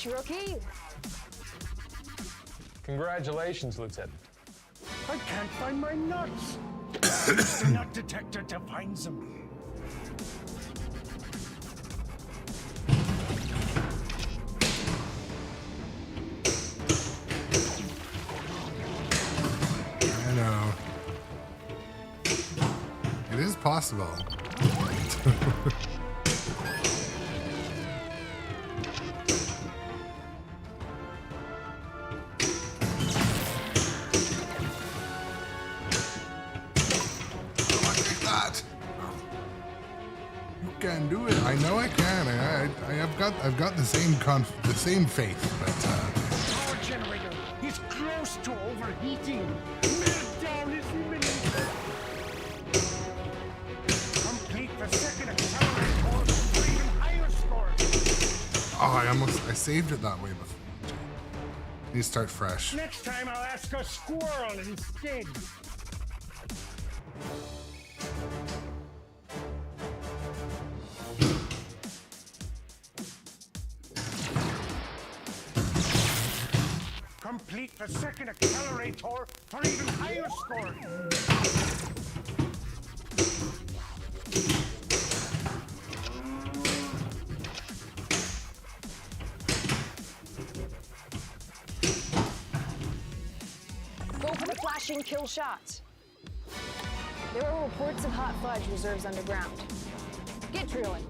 Rookie. Congratulations, Lieutenant. I can't find my nuts. Use the nut detector to find them. I know. It is possible. I know I can. I've got the same faith, but Power generator is close to overheating. Meltdown is imminent. Complete the second accelerator for even higher scores. oh, I saved it that way before. Need to start fresh. Next time I'll ask a squirrel instead. Complete the second accelerator for even higher score. Go for the flashing kill shot. There are reports of hot fudge reserves underground. Get drilling.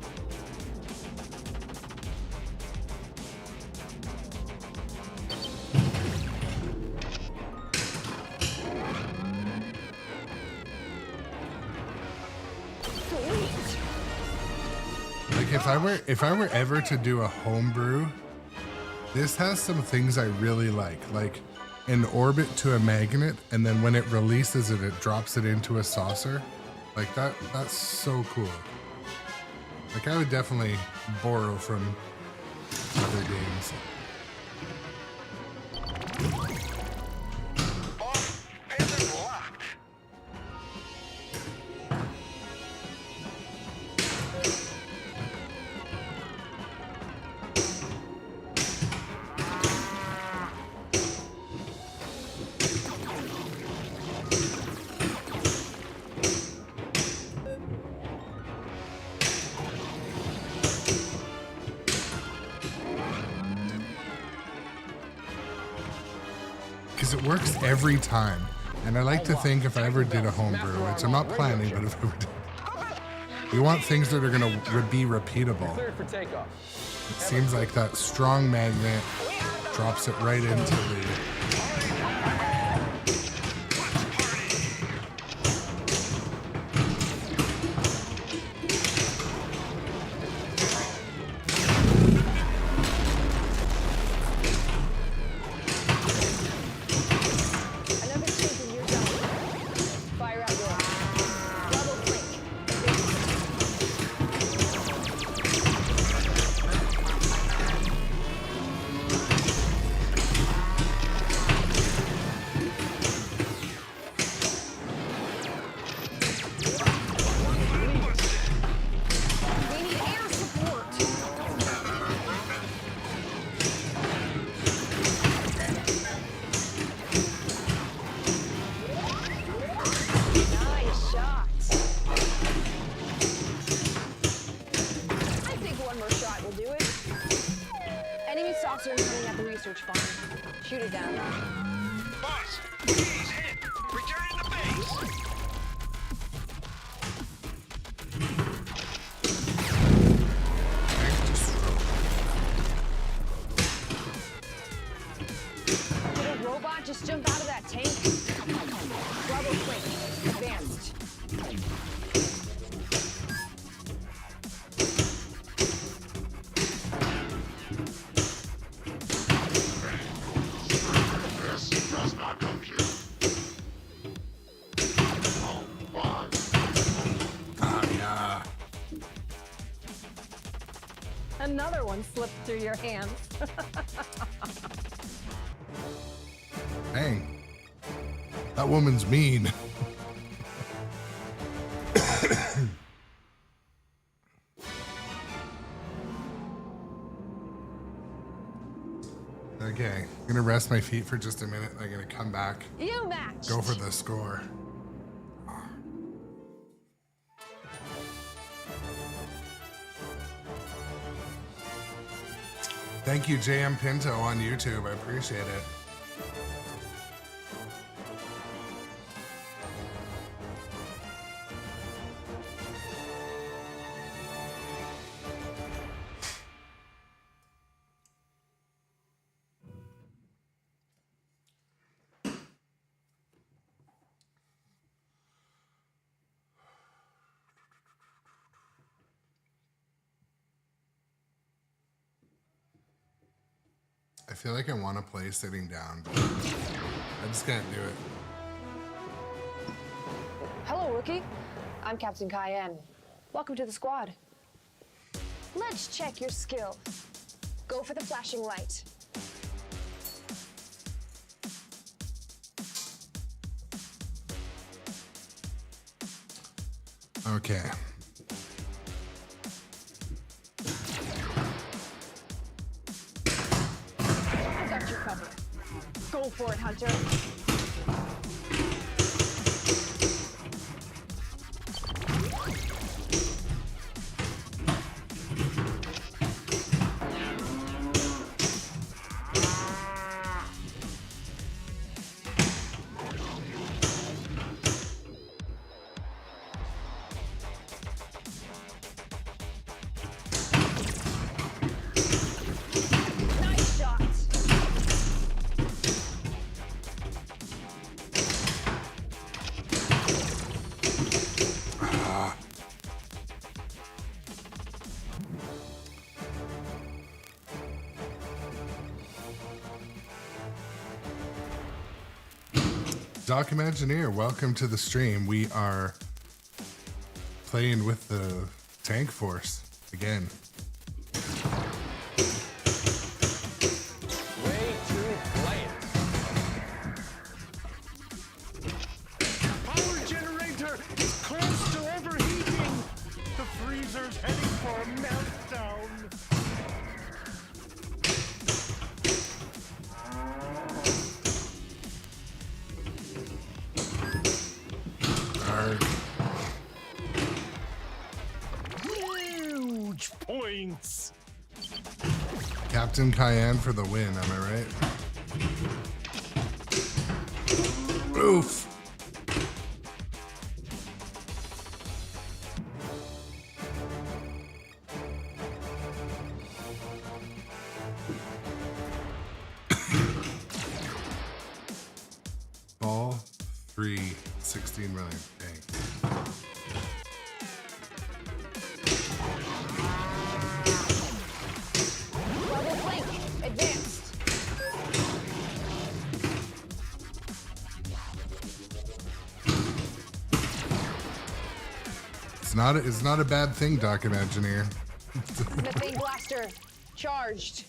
Sweet. Like if I were ever to do a homebrew, this has some things I really like an orbit to a magnet, and then when it releases it, it drops it into a saucer. Like that's so cool. Like I would definitely borrow from other games. Off and then locked. Because it works every time. And I like to think if I ever did a homebrew, which I'm not planning, but if I ever did, we want things that are going to be repeatable. Cleared for takeoff. It seems like that strong magnet drops it right into the... Another chink in your gun. Fire out your double flank. We need air support. Nice shots. I think one more shot will do it. Enemy saucer incoming at the research farm. Shoot it down. Boss, he's hit. Returning to base. Did a robot just jump out of that tank? Double flank. Advanced. This does not compute. Oh, my. yeah. Another one slipped through your hands. Dang. That woman's mean. Okay, I'm gonna rest my feet for just a minute. I'm gonna come back, You match. go for the score. Thank you, JM Pinto on YouTube. I appreciate it. I feel like I want to play sitting down, but I just can't do it. Hello, rookie. I'm Captain Cayenne. Welcome to the squad. Let's check your skill. Go for the flashing light. Okay. I got you covered. Go for it, Hunter. Nice shot. Doc Imagineer, welcome to the stream. We are playing with the tank force again. Way to play it. Power generator is close to overheating. The freezer's heading for a meltdown. Arg. Huge points. Captain Cayenne for the win, am I right? Oof. Ball 3, 16 million. Dang. Double blink. Advanced. It's not a bad thing, Doc Imagineer. Methane blaster. Charged.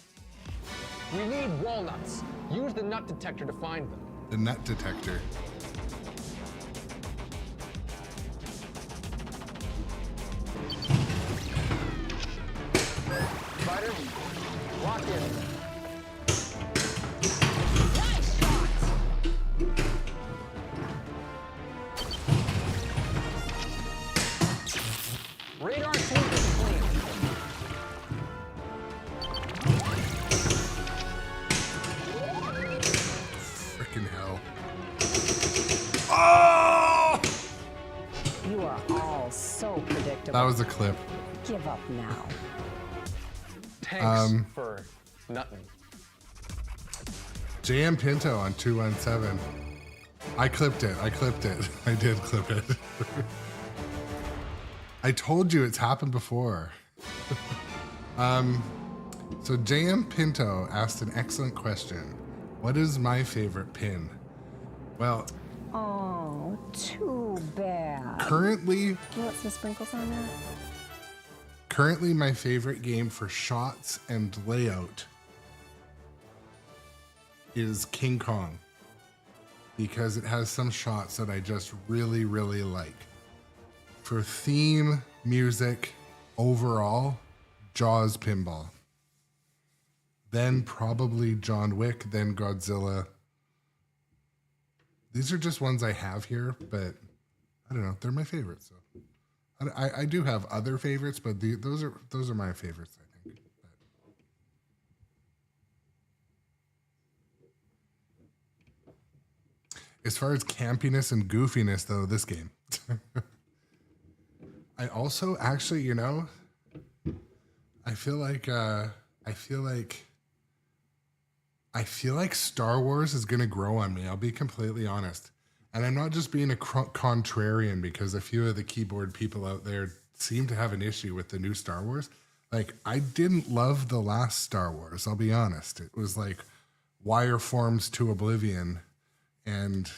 We need walnuts. Use the nut detector to find them. The nut detector. Spider, lock in. Nice shot. Radar sweep is clean. Freaking hell. Oh! You are all so predictable. That was a clip. Give up now. Tanks for nothing. JM Pinto on 217. I clipped it. I did clip it. I told you it's happened before. So JM Pinto asked an excellent question. What is my favorite pin? Well, Oh, too bad. currently You want some sprinkles on that? Currently, my favorite game for shots and layout is King Kong because it has some shots that I just really, really like. For theme, music, overall, Jaws Pinball. Then probably John Wick, then Godzilla. These are just ones I have here, but I don't know. They're my favorites. So. I do have other favorites, but those are my favorites, I think. But as far as campiness and goofiness, though, this game. I also actually, you know, I feel like Star Wars is gonna grow on me. I'll be completely honest. And I'm not just being a contrarian because a few of the keyboard people out there seem to have an issue with the new Star Wars. Like, I didn't love the last Star Wars, I'll be honest. It was like wire forms to oblivion, and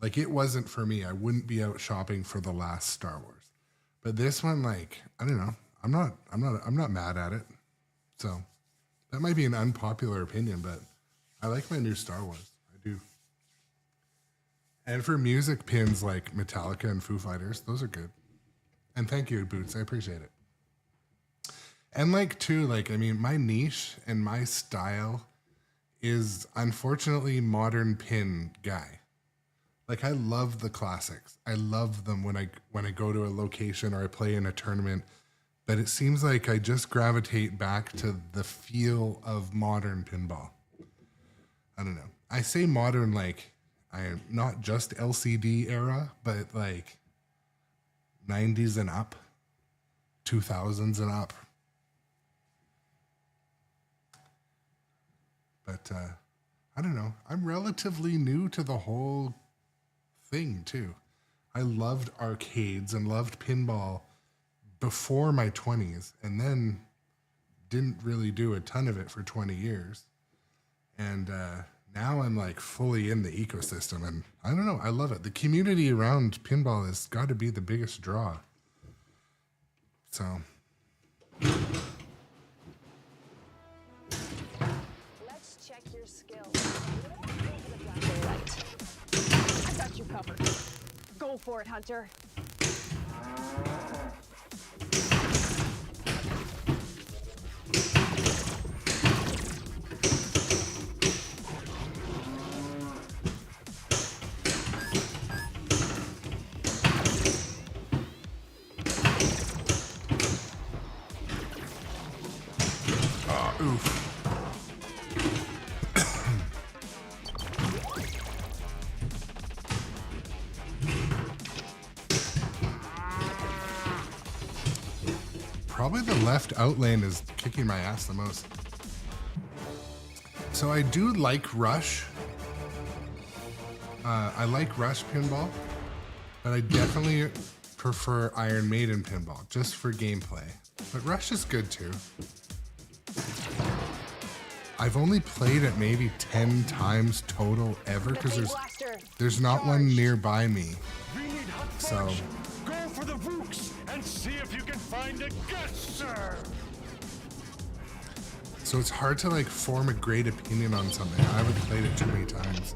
like it wasn't for me. I wouldn't be out shopping for the last Star Wars. But this one, like, I don't know. I'm not mad at it. So that might be an unpopular opinion, but I like my new Star Wars. I do. And for music pins like Metallica and Foo Fighters, those are good. And thank you, Boots. I appreciate it. And like too, like, I mean, my niche and my style is unfortunately modern pin guy. Like, I love the classics. I love them when I go to a location or I play in a tournament. But it seems like I just gravitate back to the feel of modern pinball. I don't know. I say modern like I am not just LCD era, but like 90s and up, 2000s and up. But I don't know. I'm relatively new to the whole thing too. I loved arcades and loved pinball before my 20s, and then didn't really do a ton of it for 20 years. And now I'm like fully in the ecosystem, and I don't know, I love it. The community around pinball has got to be the biggest draw. So Let's check your skills. I got you covered. Go for it, Hunter. oof. Probably the left out lane is kicking my ass the most. So I do like Rush. I like Rush pinball, but I definitely prefer Iron Maiden pinball just for gameplay. But Rush is good too. I've only played it maybe 10 times total ever because there's not one nearby me. So go for the Vooks and see if you can find a guest, sir. So it's hard to like form a great opinion on something. I haven't played it too many times.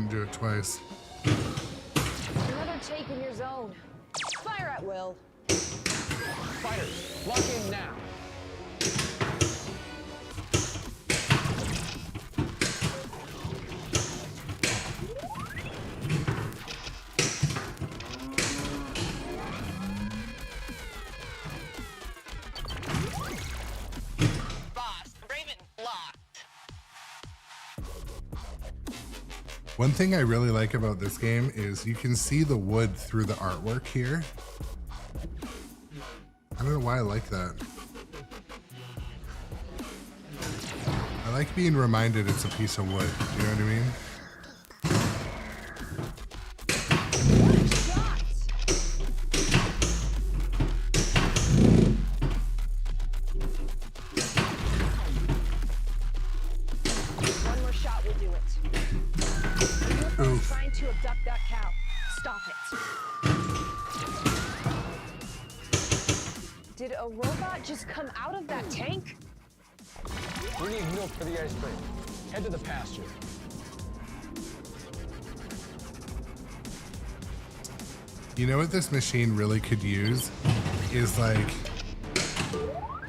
Do it twice. Another take in your zone. Fire at will. Fighters, lock in now. Boss, Raven locked. One thing I really like about this game is you can see the wood through the artwork here. I don't know why I like that. I like being reminded it's a piece of wood. You know what I mean? One more shot will do it. Oof. Trying to abduct that cow. Stop it. Did a robot just come out of that tank? We need milk for the ice cream. Head to the pasture. You know what this machine really could use is like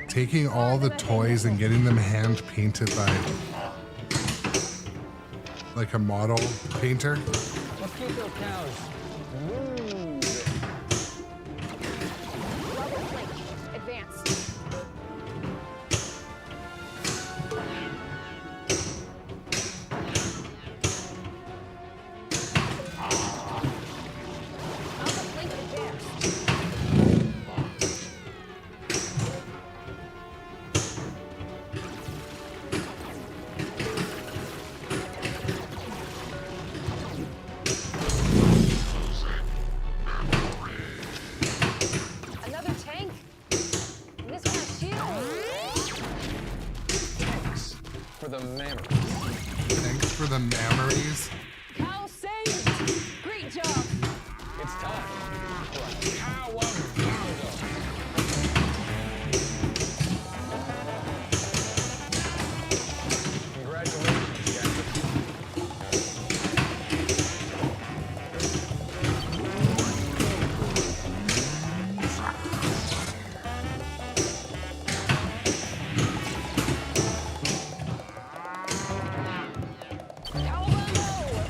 taking all the toys and getting them hand painted by Like a model painter? Let's keep those cows moving. Level flank. Advance. Alpha flank advanced. Another tank? And this one has shields. Thanks for the memories. Thanks for the memories. Cow saved! Great job! It's time for a cow of Bongo. Congratulations, Captain. Cowabungo!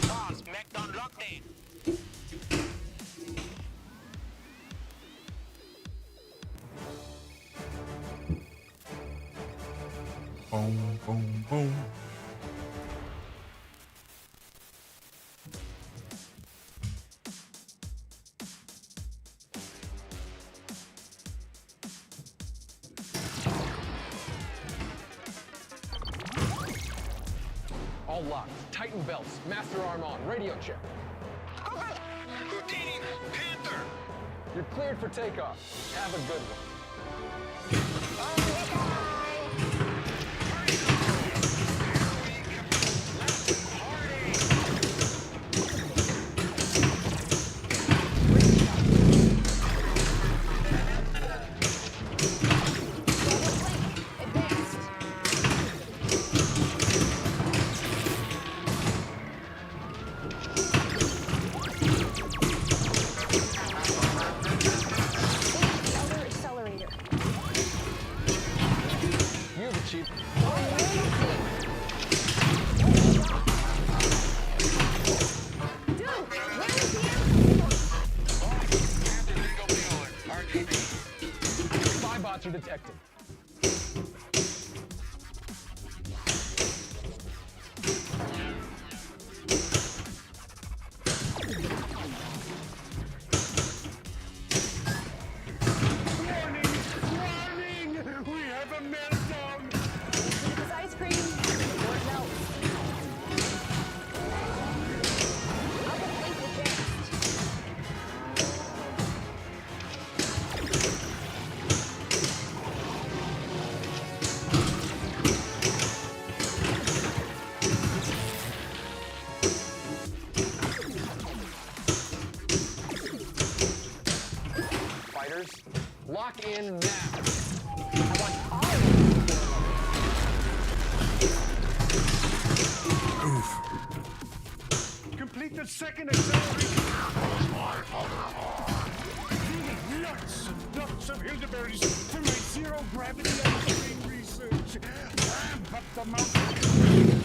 Boss, mech on lockdown. Boom, boom, boom. All locked. Tighten belts. Master arm on. Radio check. Houdini, Panther. You're cleared for takeoff. Have a good one. Accelerator. You're the chief. Dude, where is the Panther Bingo Bueller, RGB. Spy bots are detected. Warning! We have a meltdown! This ice cream before it melts. Alpha flank advanced. Fighters, lock in now. I want all of you. Complete the second acceleration! Lots of Hildeberries for my zero-gravity ice cream research! Ramp up the mountain!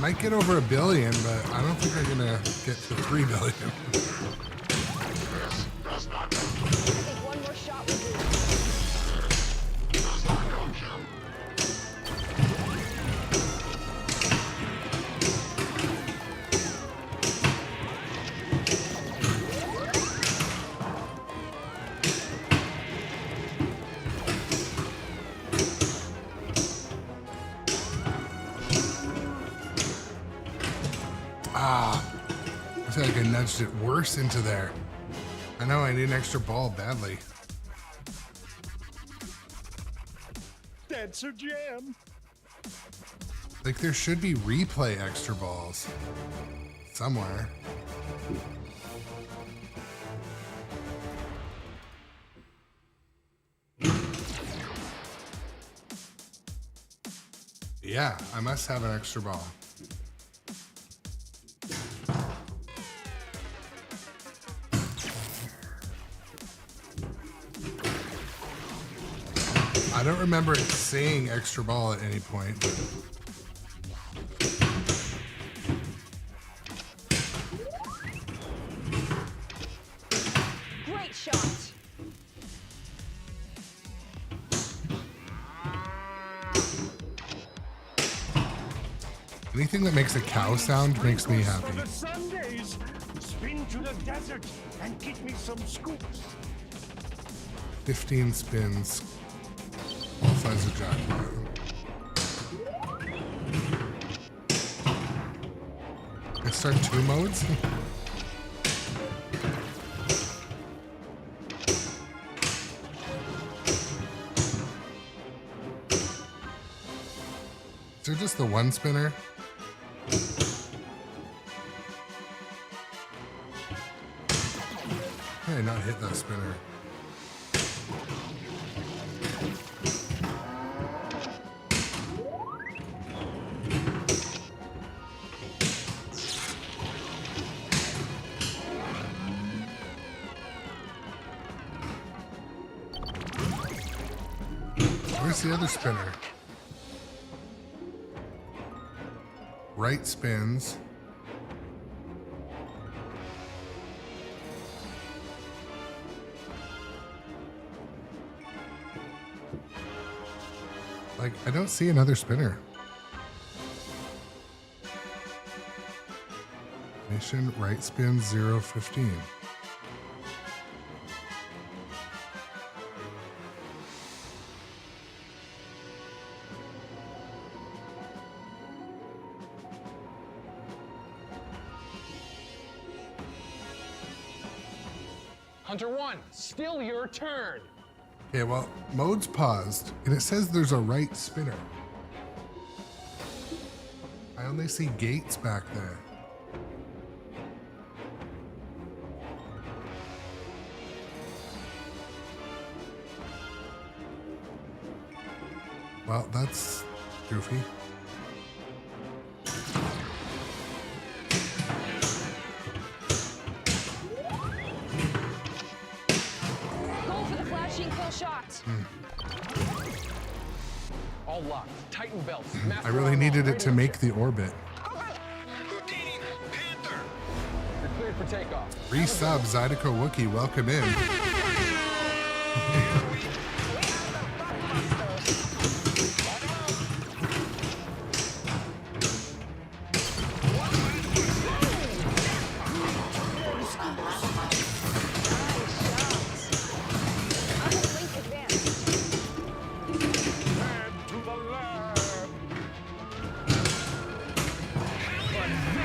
Might get over 1 billion, but I don't think I'm gonna get to 3 billion. I think one more shot will do. I feel like I nudged it worse into there. I know I need an extra ball badly. That's a gem. Like there should be replay extra balls somewhere. Yeah, I must have an extra ball. I don't remember it saying extra ball at any point. Great shot. Anything that makes a cow sound makes me happy. For the Sundays, spin to the desert and get me some scoops. 15 spins. All sides of jackpot. I start 2 modes? Is there just the 1 spinner? Hey, not hit that spinner. Where's the other spinner? Right spins. Like, I don't see another spinner. Mission right spin 015. Hunter 1, still your turn. Okay, well, mode's paused, and it says there's a right spinner. I only see gates back there. Well, that's goofy. Shot. All locked. Tighten belts. I really needed it to make the orbit. Houdini, Panther. You're cleared for takeoff. Resub Zydeco Wookie, welcome in.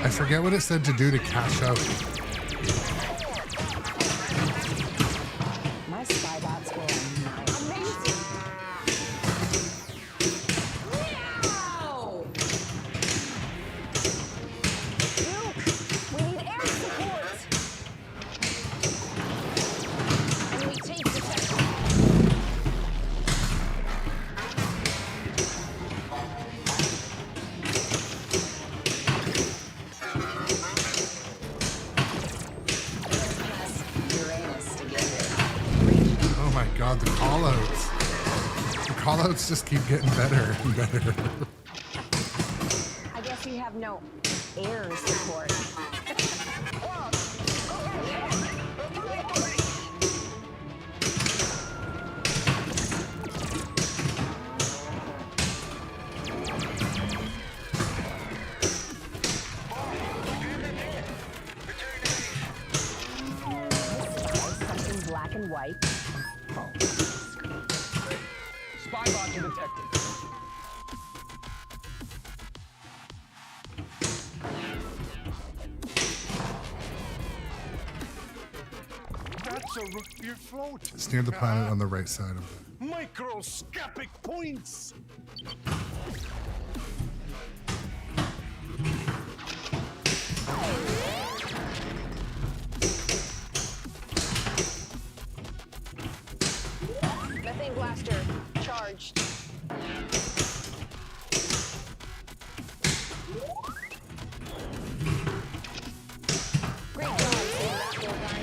I forget what it said to do to cash out. My spy bots were amazing. Wow! Luke, we need air support. And we take protection. Oh my god, the callouts. The callouts just keep getting better and better. I guess he have no air support. Something black and white. Spy bot detected. That's a root beer float. It's near the planet on the right side of it. Microscopic points. Methane blaster charged. Great job, seeing that little guy.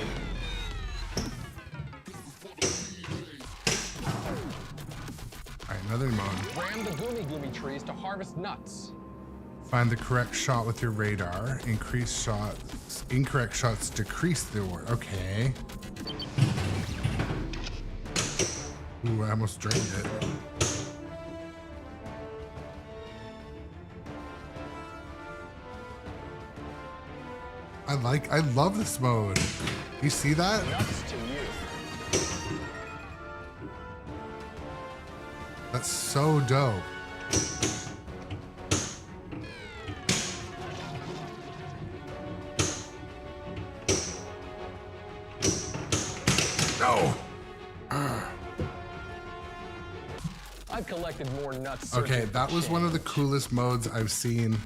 All right, another mode. Ram the goomy trees to harvest nuts. Find the correct shot with your radar. Increase shots. Incorrect shots decrease the reward. Okay. Ooh, I almost drained it. I love this mode. You see that? Nuts to you. That's so dope. No. I've collected more nuts. Okay, searching that for was one of the change. coolest modes I've seen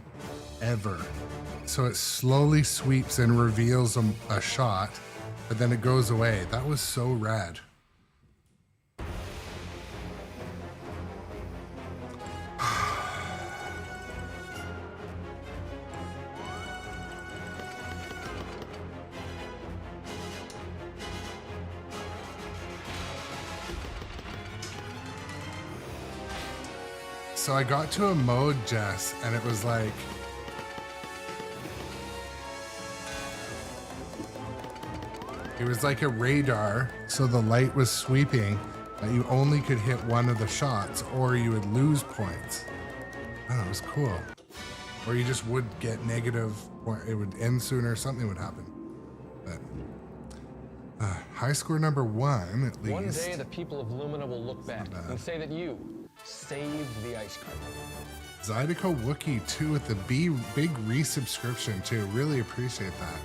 ever. So it slowly sweeps and reveals a shot, but then it goes away. That was so rad. So I got to a mode, Jess, and it was like, a radar, so the light was sweeping, but you only could hit one of the shots or you would lose points. I don't know, it was cool. Or you just would get negative, it would end sooner, something would happen. But high score number 1, at least. One day the people of Lumina will look back and say that you saved the ice cream. Zydeco Wookie 2 with the big resubscription too. Really appreciate that.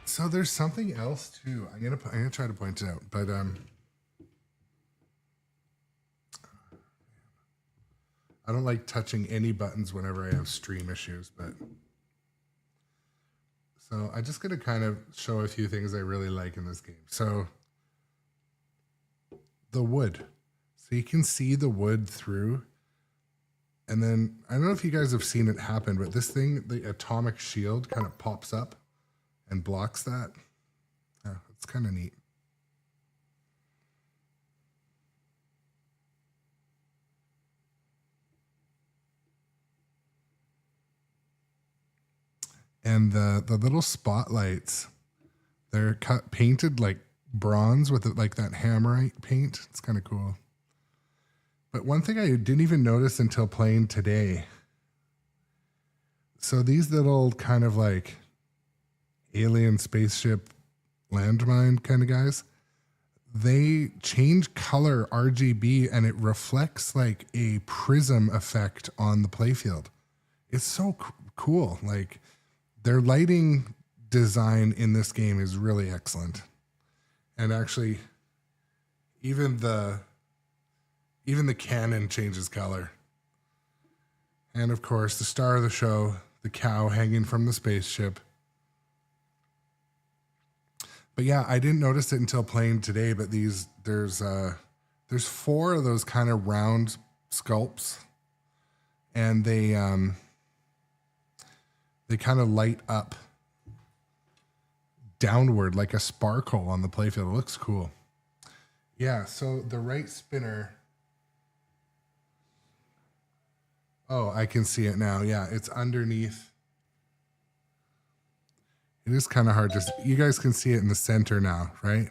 So there's something else too. I'm gonna try to point it out, but I don't like touching any buttons whenever I have stream issues, but so I'm just gonna kind of show a few things I really like in this game. So the wood. So you can see the wood through. And then I don't know if you guys have seen it happen, but this thing, the atomic shield, kind of pops up and blocks that. Yeah, it's kind of neat. And the little spotlights, they're painted like bronze with like that hammerite paint. It's kind of cool. But one thing I didn't even notice until playing today. So these little kind of like alien spaceship landmine kind of guys, they change color RGB and it reflects like a prism effect on the playfield. It's so cool. Like their lighting design in this game is really excellent. And actually even the cannon changes color. And of course the star of the show, the cow hanging from the spaceship. But yeah, I didn't notice it until playing today, but there's 4 of those kind of round sculpts, and they kind of light up downward like a sparkle on the playfield. It looks cool. Yeah, so the right spinner. Oh, I can see it now. Yeah, it's underneath. It is kind of hard to see. You guys can see it in the center now, right?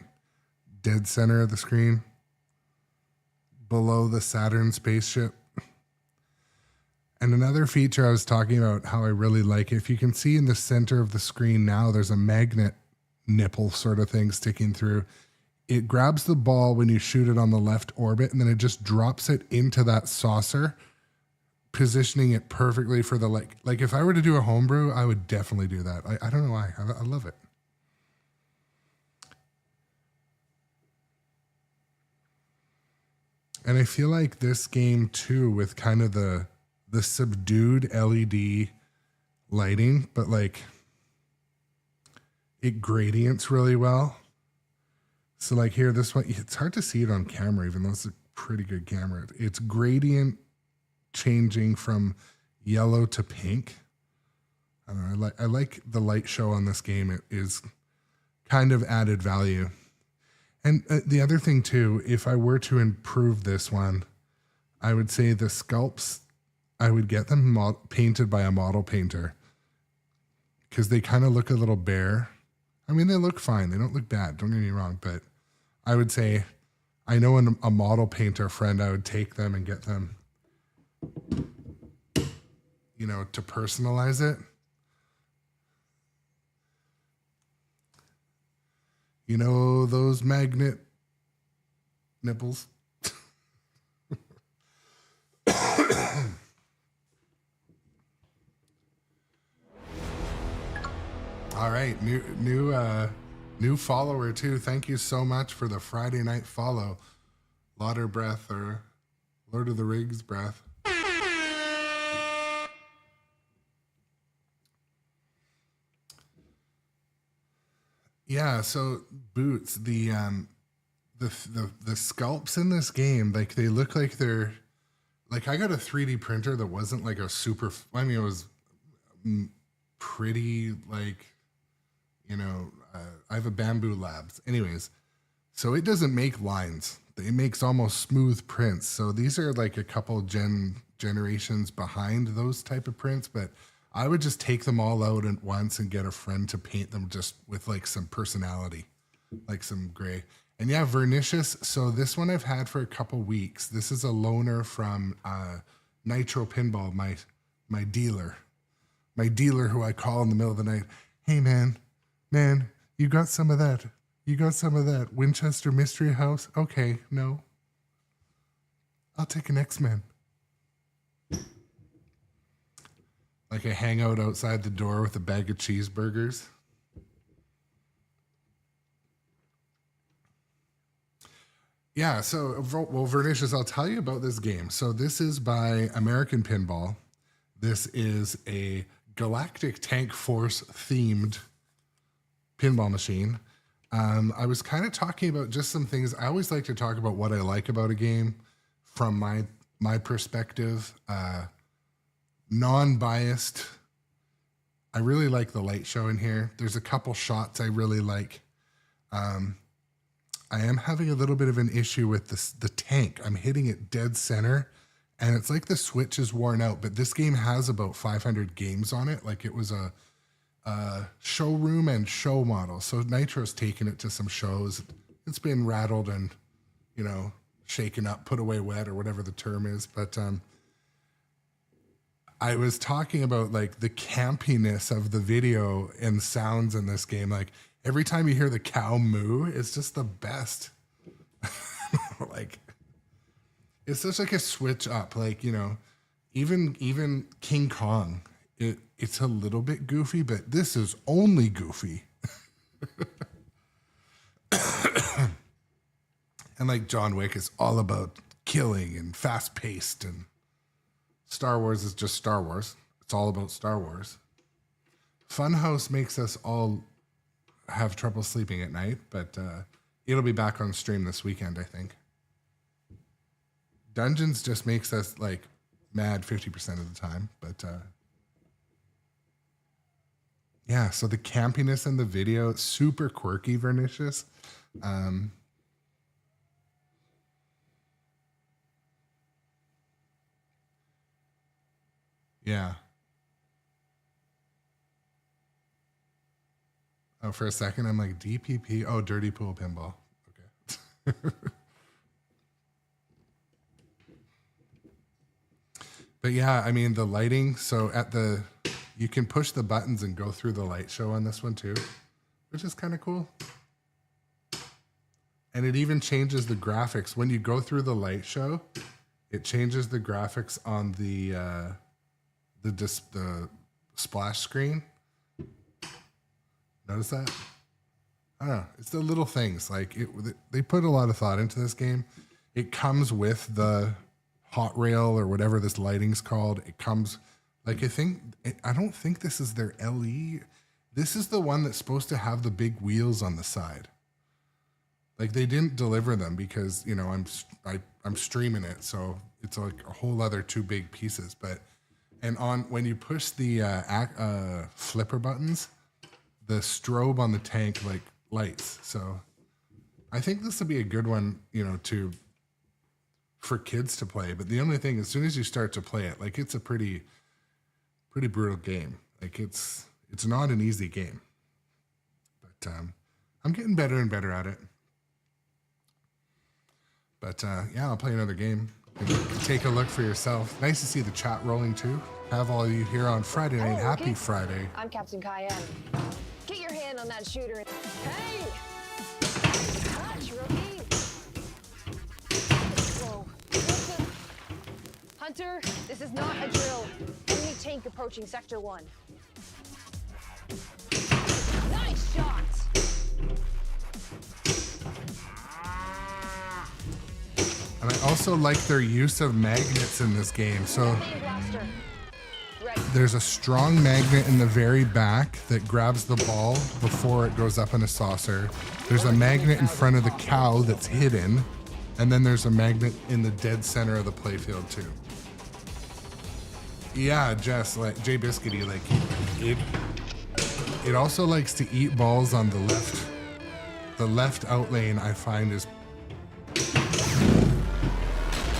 Dead center of the screen. Below the Saturn spaceship. And another feature I was talking about, how I really like it, if you can see in the center of the screen now, there's a magnet nipple sort of thing sticking through. It grabs the ball when you shoot it on the left orbit, and then it just drops it into that saucer, positioning it perfectly for the, like if I were to do a homebrew, I would definitely do that. I don't know why. I love it. And I feel like this game too, with kind of the subdued LED lighting, but like it gradients really well. So like here, this one, it's hard to see it on camera, even though it's a pretty good camera. It's gradient changing from yellow to pink. I don't know. I like the light show on this game. It is kind of added value. And the other thing too, if I were to improve this one, I would say the sculpts, I would get them painted by a model painter, because they kind of look a little bare. I mean, they look fine. They don't look bad. Don't get me wrong. But I would say, I know a model painter friend, I would take them and get them, you know, to personalize it. You know, those magnet nipples. All right, new follower too. Thank you so much for the Friday night follow. Lauder Breath, or Lord of the Rings Breath. Yeah, so Boots, the sculpts in this game, like they look like they're like, I got a 3D printer that wasn't like a super, I mean, it was pretty, like, you know, I have a Bamboo Labs. Anyways, so it doesn't make lines. It makes almost smooth prints. So these are like a couple generations behind those type of prints, but I would just take them all out at once and get a friend to paint them just with like some personality, like some gray. And yeah, Vernicious. So this one I've had for a couple weeks. This is a loaner from nitropinball, my dealer who I call in the middle of the night. Hey man, you got some of that? You got some of that Winchester Mystery House? Okay, no. I'll take an X-Men. Like I hang out outside the door with a bag of cheeseburgers. Yeah, so, well, Vernicious, I'll tell you about this game. So this is by American Pinball. This is a Galactic Tank Force themed pinball machine. I was kind of talking about just some things. I always like to talk about what I like about a game from my perspective. Non-biased. I really like the light show in here. There's a couple shots I really like. I am having a little bit of an issue with the tank. I'm hitting it dead center, and it's like the switch is worn out, but this game has about 500 games on it. Like it was a showroom and show model. So Nitro's taken it to some shows. It's been rattled and, you know, shaken up, put away wet, or whatever the term is. But I was talking about like the campiness of the video and sounds in this game. Like every time you hear the cow moo, it's just the best. Like it's just like a switch up. Like, you know, even King Kong, it's a little bit goofy, but this is only goofy. And like John Wick is all about killing and fast paced, and Star Wars is just Star Wars. It's all about Star Wars. Funhouse makes us all have trouble sleeping at night, but it'll be back on stream this weekend, I think. Dungeons just makes us like mad 50% of the time, but yeah, so the campiness in the video, super quirky, Vernicious. Yeah. Oh, for a second, I'm like, DPP. Oh, Dirty Pool Pinball. Okay. But yeah, I mean, the lighting. So you can push the buttons and go through the light show on this one too, which is kind of cool. And it even changes the graphics. When you go through the light show, it changes the graphics on the splash screen. Notice that? I don't know. It's the little things. Like they put a lot of thought into this game. It comes with the hot rail or whatever this lighting's called. It comes like I don't think this is their LE. This is the one that's supposed to have the big wheels on the side. Like they didn't deliver them because I'm streaming it, so it's like a whole other two big pieces. And when you push the flipper buttons, the strobe on the tank like lights. So I think this would be a good one, for kids to play. But the only thing, as soon as you start to play it, like it's a pretty brutal game. Like it's not an easy game. But I'm getting better and better at it. But yeah, I'll play another game. Take a look for yourself. Nice to see the chat rolling too. Have all of you here on Friday night. Hello, Happy Rookie. Friday. I'm Captain Cayenne. Get your hand on that shooter. Hey! Touch, Rookie. Whoa. Listen. Hunter, this is not a drill. Enemy tank approaching Sector 1. Nice shot! And I also like their use of magnets in this game. So Blaster. Ready. there's a strong magnet in the very back that grabs the ball before it goes up in a saucer. There's a magnet in front of the cow that's hidden. And then there's a magnet in the dead center of the playfield too. Yeah, Jess, like Jay Biscuity, like it also likes to eat balls on the left. The left out lane I find is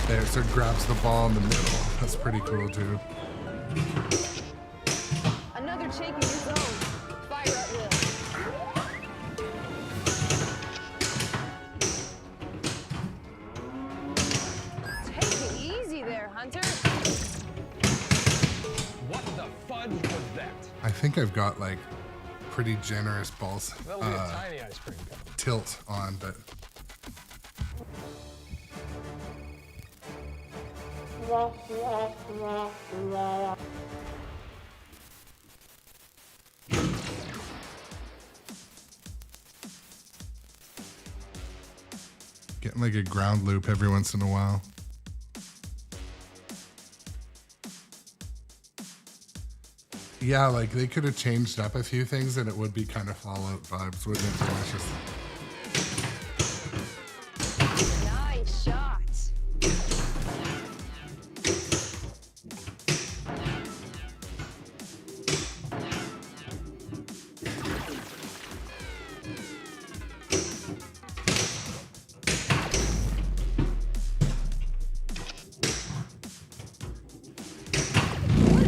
there, so it grabs the ball in the middle. That's pretty cool too. Another take in your zone. Fire at will. Take it easy there, Hunter. What the fudge was that? I think I've got like pretty generous balls That'll be a tiny ice cream cone. tilt on, but getting like a ground loop every once in a while. Yeah, like they could have changed up a few things and it would be kind of Fallout vibes, wouldn't it? Delicious. Nice shot. Good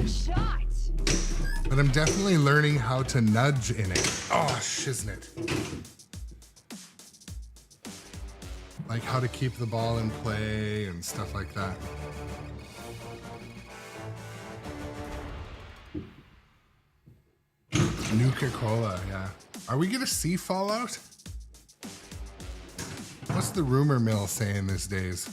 shot. But I'm definitely learning how to nudge in it. Oh, shiznit. Like how to keep the ball in play and stuff like that. Nuka-Cola, yeah. Are we gonna see Fallout? What's the rumor mill saying these days?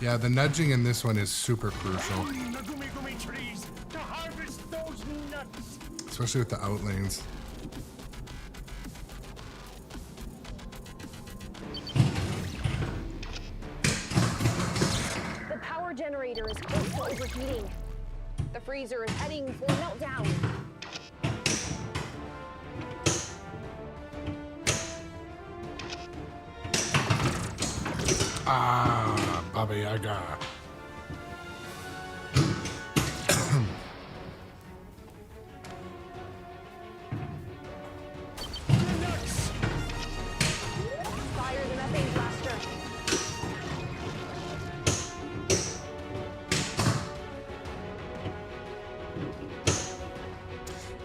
Yeah, the nudging in this one is super crucial. The gummy trees to harvest those nuts. Especially with the outlanes. The power generator is close to overheating. The freezer is heading for meltdown. Ah, Baba Yaga.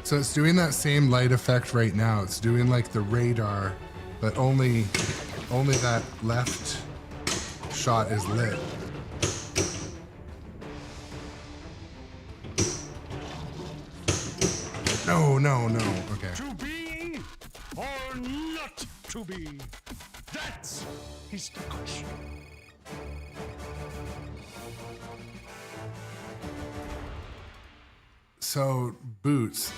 So it's doing that same light effect right now. It's doing like the radar, but only that left shot is lit. No, no, no. Okay. To be or not to be? That is the question. So, Boots,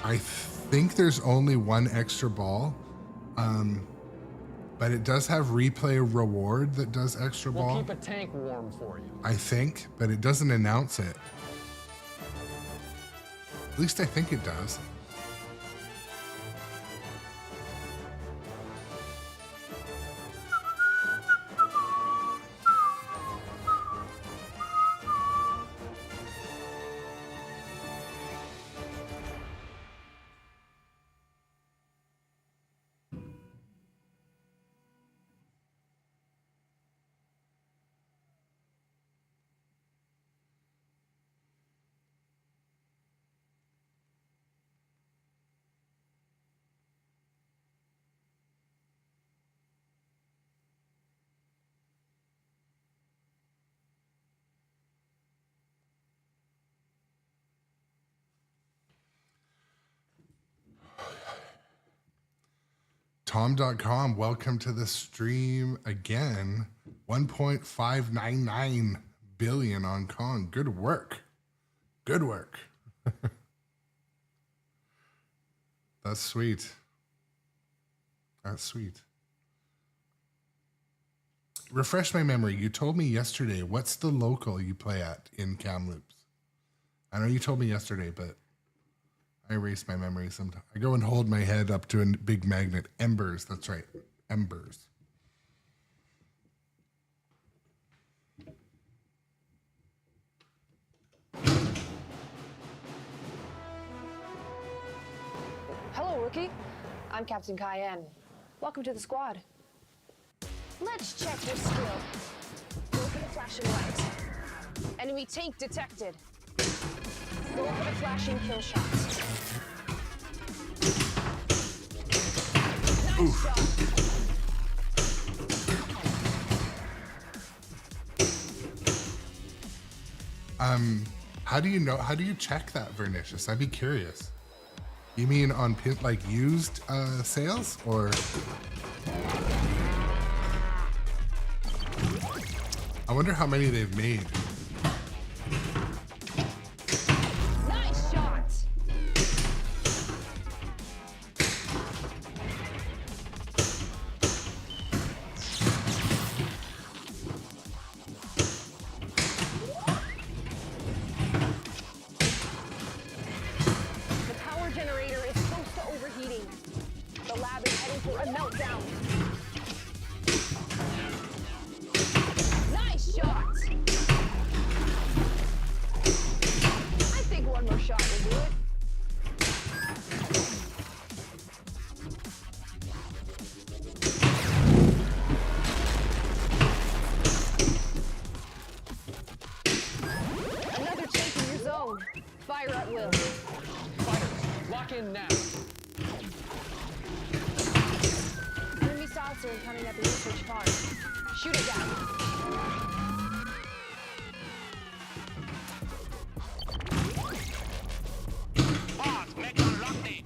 I think there's only one extra ball, but it does have replay reward that does extra We'll ball. keep a tank warm for you. I think, but it doesn't announce it. At least I think it does. Tom.com, welcome to the stream again. 1.599 billion on Kong. Good work. Good work. That's sweet. That's sweet. Refresh my memory. You told me yesterday, what's the local you play at in Kamloops? I know you told me yesterday, but I erase my memory sometimes. I go and hold my head up to a big magnet. Embers, that's right. Embers. Hello, rookie. I'm Captain Cayenne. Welcome to the squad. Let's check your skill. Go for the flashing light. Enemy tank detected. Go for the flashing kill shots. Nice shot. How do you know? How do you check that, Vernicious? I'd be curious. You mean on like used sales, or? I wonder how many they've made. Nice shot. The power generator is close to overheating. The lab is heading for a meltdown. Nice shot. I think one more shot will do it. Another tank in your zone. Fire at will. Fighters, lock in now. Enemy saucer incoming at the research farm. Shoot it down. Boss, make a locked in.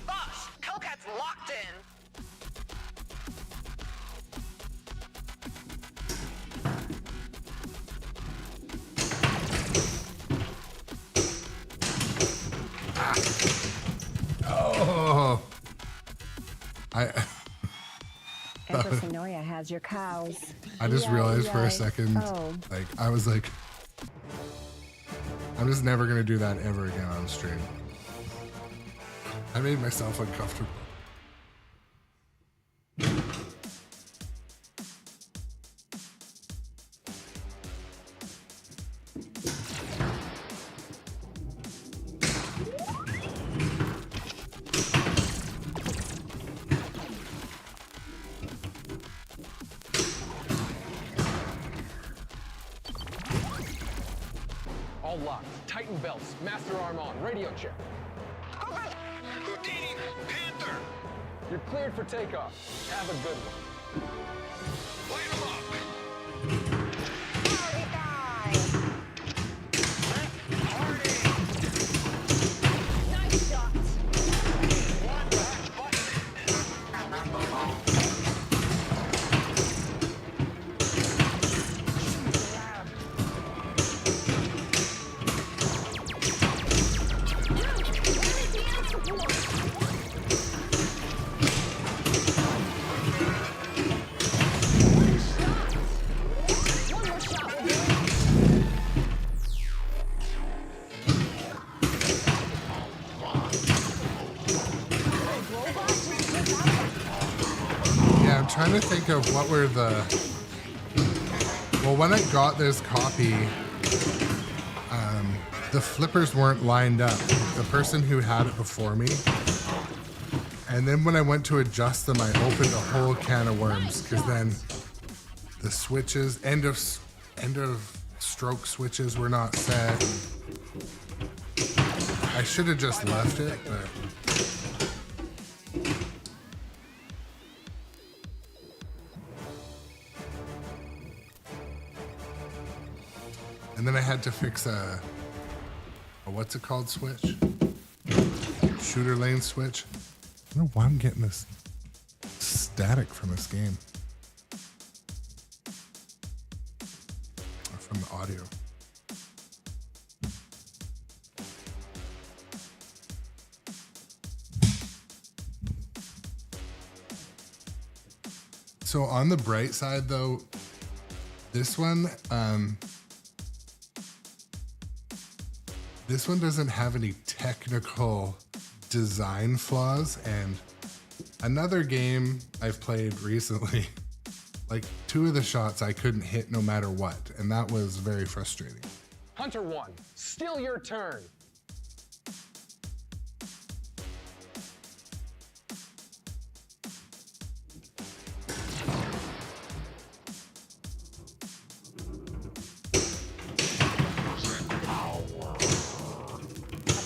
Boss, Hellcat's locked in. Oh, Empress Sonoya has your cows. I just realized for a Yay. second, Oh. like I was like, I'm just never gonna do that ever again on stream. I made myself uncomfortable. Tighten belts. Master arm on. Radio check. Houdini, Panther. You're cleared for takeoff. Have a good one. Light 'em up. Party time! Nice shots. One back button. One more shot will do it. Robot just took out. Yeah, I'm trying to think of what were the. Well, when I got this copy, the flippers weren't lined up. The person who had it before me. And then when I went to adjust them, I opened a whole can of worms because then the switches, end of stroke switches were not set. I should have just left it, but. And then I had to fix a what's it called switch? Shooter lane switch. I don't know why I'm getting this static from this game. Or from the audio. So on the bright side though, this one doesn't have any technical design flaws, and another game I've played recently, like 2 of the shots I couldn't hit no matter what, and that was very frustrating. Hunter 1, still your turn.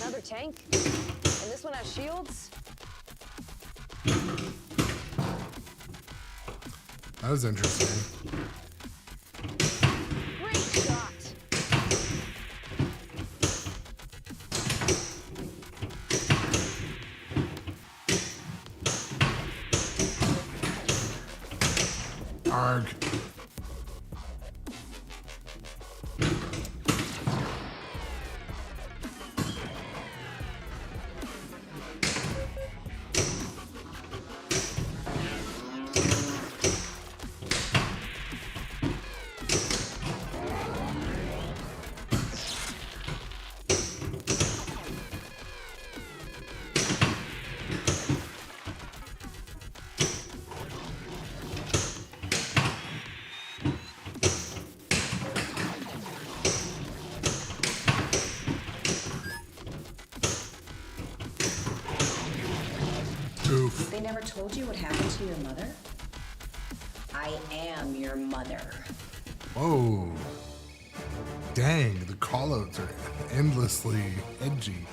Another tank? And this one has shields? That was interesting. Great shot. Arg. Oof. They never told you what happened to your mother? I am your mother. Whoa. Dang, the callouts are endlessly edgy.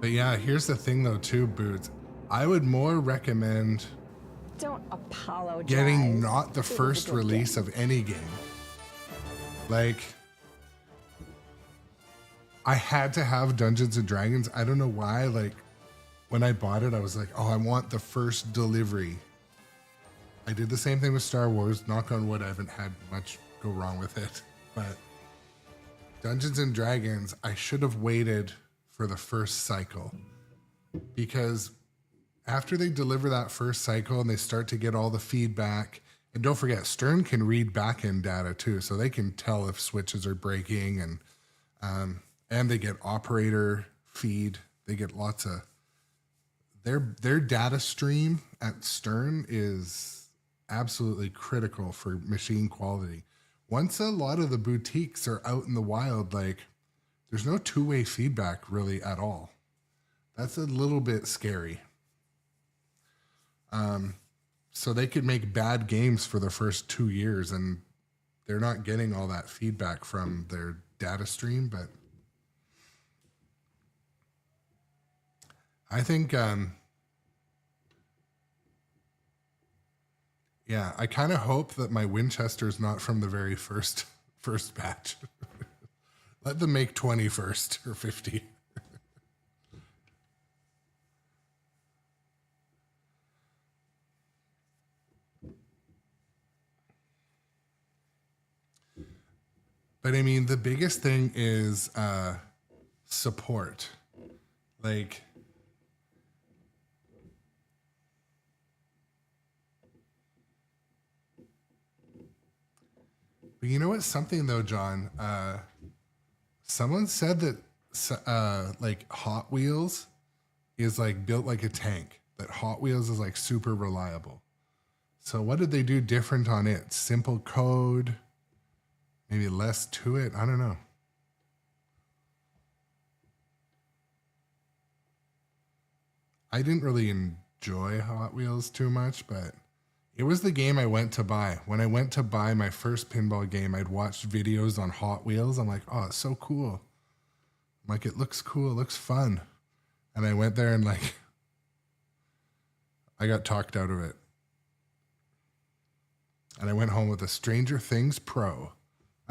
But yeah, here's the thing though too, Boots. I would more recommend Don't apologize. getting not the It was a first good release game. of any game. Like, I had to have Dungeons and Dragons. I don't know why. Like, when I bought it, I was like, oh, I want the first delivery. I did the same thing with Star Wars. Knock on wood, I haven't had much go wrong with it. But Dungeons and Dragons, I should have waited for the first cycle. Because after they deliver that first cycle and they start to get all the feedback, and don't forget, Stern can read back-end data too, so they can tell if switches are breaking, and they get operator feed. They get lots of their data stream at Stern is absolutely critical for machine quality. Once a lot of the boutiques are out in the wild, like there's no two-way feedback really at all. That's a little bit scary. so they could make bad games for the first 2 years, and they're not getting all that feedback from their data stream. But I think, yeah, I kind of hope that my Winchester's not from the very first batch. Let them make 20 first, or 50. But I mean, the biggest thing is support. Like, but you know what's something though, John? Someone said that like Hot Wheels is like built like a tank. That Hot Wheels is like super reliable. So what did they do different on it? Simple code. Maybe less to it. I don't know. I didn't really enjoy Hot Wheels too much, but it was the game I went to buy. When I went to buy my first pinball game, I'd watched videos on Hot Wheels. I'm like, oh, it's so cool. I'm like, it looks cool. It looks fun. And I went there and like, I got talked out of it. And I went home with a Stranger Things Pro.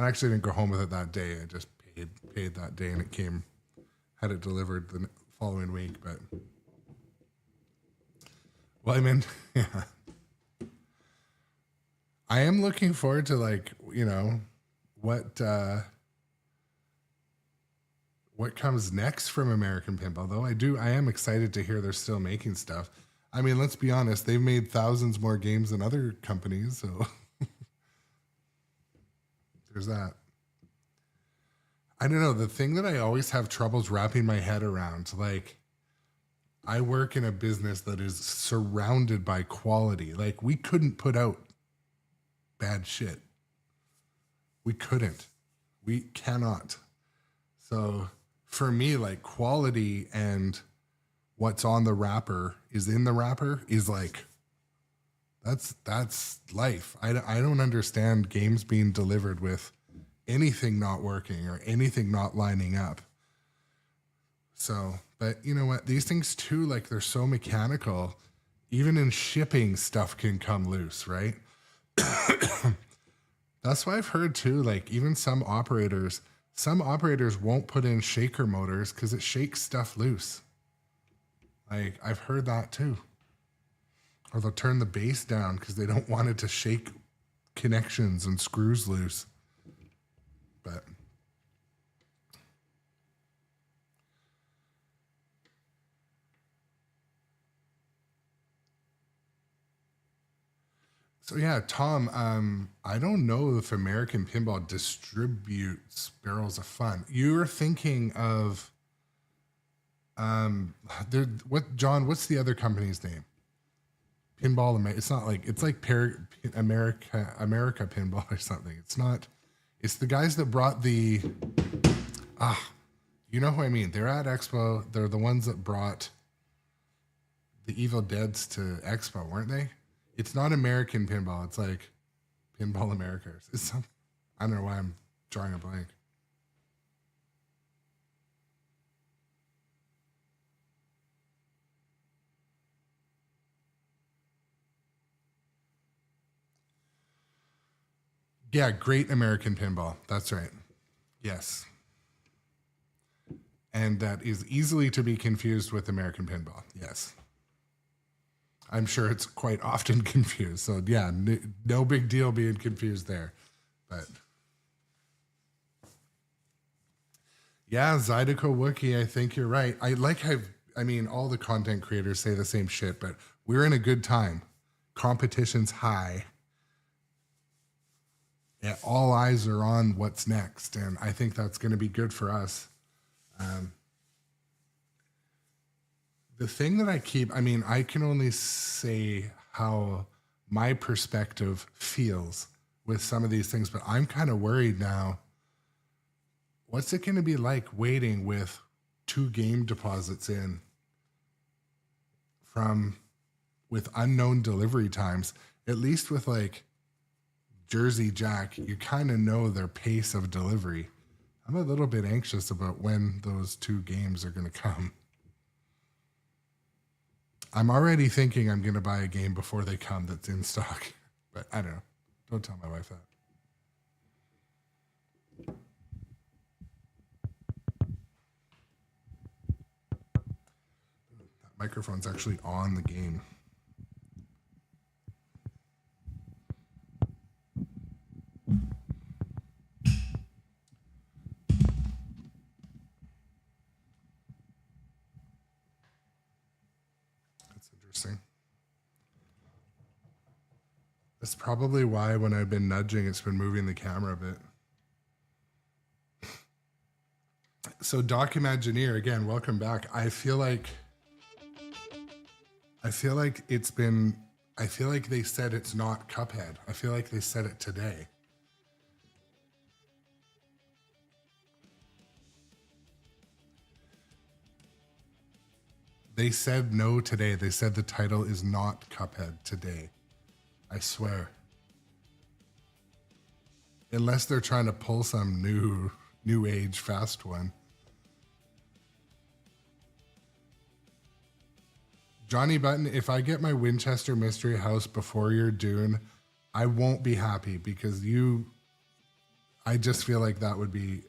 I actually didn't go home with it that day. I just paid that day, and it came, had it delivered the following week. But well, I mean, yeah, I am looking forward to, like, you know, what comes next from American Pinball. Though I am excited to hear they're still making stuff. I mean, let's be honest, they've made thousands more games than other companies, so. There's that. I don't know. The thing that I always have troubles wrapping my head around, like, I work in a business that is surrounded by quality. Like, we couldn't put out bad shit. We couldn't. We cannot. So for me, like, quality and what's on the wrapper is in the wrapper is like, that's life. I don't understand games being delivered with anything not working or anything not lining up. So, but you know what? These things too, like, they're so mechanical. Even in shipping, stuff can come loose, right? That's why I've heard too, like, even some operators won't put in shaker motors because it shakes stuff loose. Like, I've heard that too. Or they'll turn the base down because they don't want it to shake connections and screws loose. But so yeah, Tom, I don't know if American Pinball distributes Barrels of Fun. You're thinking of John, what's the other company's name? Pinball, it's not like, it's like America Pinball or something. It's not, it's the guys that brought the, you know who I mean? They're at Expo. They're the ones that brought the Evil Deads to Expo, weren't they? It's not American Pinball. It's like Pinball America. It's some, I don't know why I'm drawing a blank. Yeah, Great American Pinball. That's right. Yes. And that is easily to be confused with American Pinball. Yes. I'm sure it's quite often confused. So yeah, no big deal being confused there. But yeah, Zydeco Wookie, I think you're right. I mean, all the content creators say the same shit, but we're in a good time. Competition's high. Yeah, all eyes are on what's next, and I think that's going to be good for us. The thing that I can only say how my perspective feels with some of these things, but I'm kind of worried now. What's it going to be like waiting with 2 game deposits in from with unknown delivery times, at least with like Jersey Jack, you kind of know their pace of delivery. I'm a little bit anxious about when those two games are going to come. I'm already thinking I'm going to buy a game before they come that's in stock, but I don't know. Don't tell my wife that. That microphone's actually on the game. That's interesting. That's probably why when I've been nudging, it's been moving the camera a bit. So Documagineer, again, welcome back. I feel like they said it's not Cuphead. I feel like they said it today. They said no today. They said the title is not Cuphead today. I swear. Unless they're trying to pull some new age fast one. Johnny Button, if I get my Winchester Mystery House before your Dune, I won't be happy because I just feel like that would be,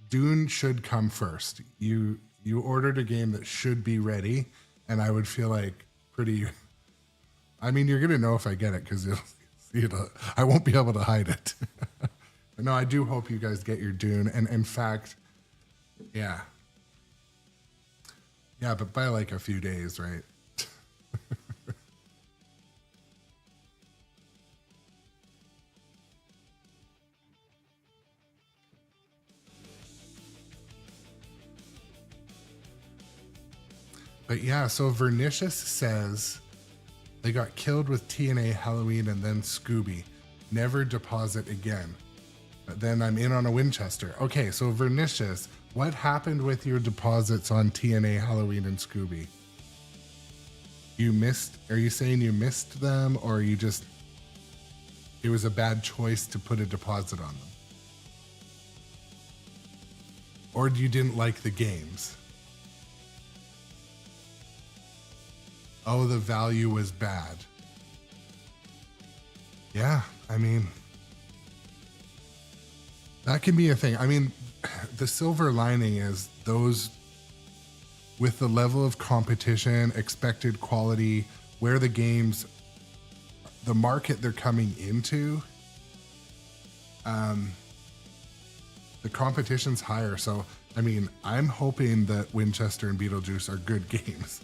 Dune should come first. You ordered a game that should be ready, and I would feel like pretty, I mean, you're going to know if I get it because you'll see it. I won't be able to hide it. But no, I do hope you guys get your Dune. And in fact, yeah. Yeah, but by like a few days, right? But yeah, so Vernicious says they got killed with TNA, Halloween, and then Scooby. Never deposit again. But then I'm in on a Winchester. Okay, so Vernicious, what happened with your deposits on TNA, Halloween, and Scooby? Are you saying you missed them, or it was a bad choice to put a deposit on them? Or you didn't like the games? Oh, the value was bad. Yeah, I mean, that can be a thing. I mean, the silver lining is those with the level of competition, expected quality, where the games, the market they're coming into, the competition's higher. So, I mean, I'm hoping that Winchester and Beetlejuice are good games.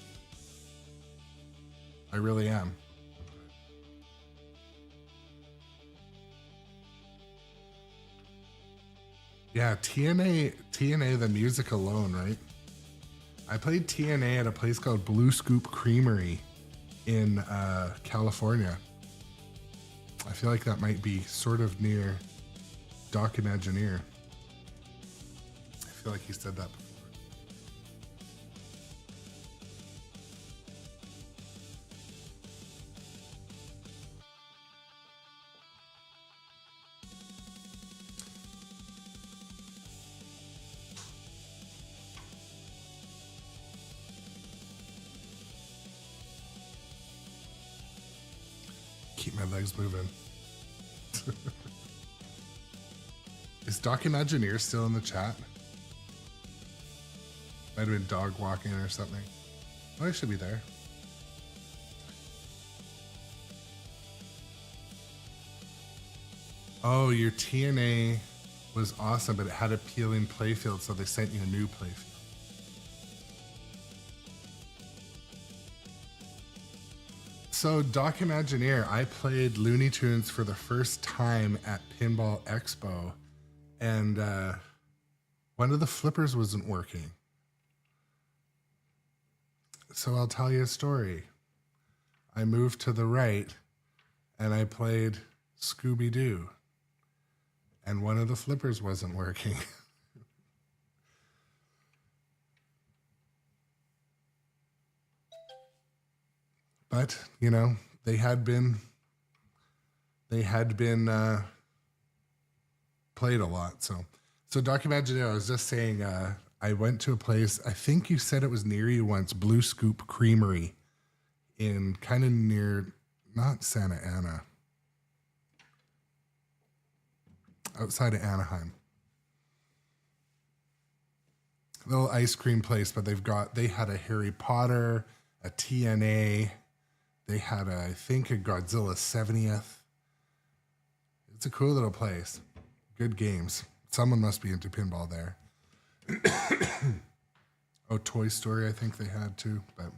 I really am. Yeah, TNA the music alone, right? I played TNA at a place called Blue Scoop Creamery in California. I feel like that might be sort of near Documagineer. I feel like he said that before. Keep my legs moving. Is Documagineer still in the chat? Might have been dog walking or something. Oh, he should be there. Oh, your TNA was awesome, but it had a peeling playfield, so they sent you a new playfield. So Documagineer, I played Looney Tunes for the first time at Pinball Expo, and one of the flippers wasn't working. So I'll tell you a story. I moved to the right, and I played Scooby-Doo, and one of the flippers wasn't working. But, you know, they had been played a lot. So Doc Imagineer, I was just saying, I went to a place, I think you said it was near you once, Blue Scoop Creamery in kind of near, not Santa Ana, outside of Anaheim. Little ice cream place, but they had a Harry Potter, a TNA, they had I think a Godzilla 70th. It's a cool little place. Good games. Someone must be into pinball there. Oh, Toy Story, I think they had too, but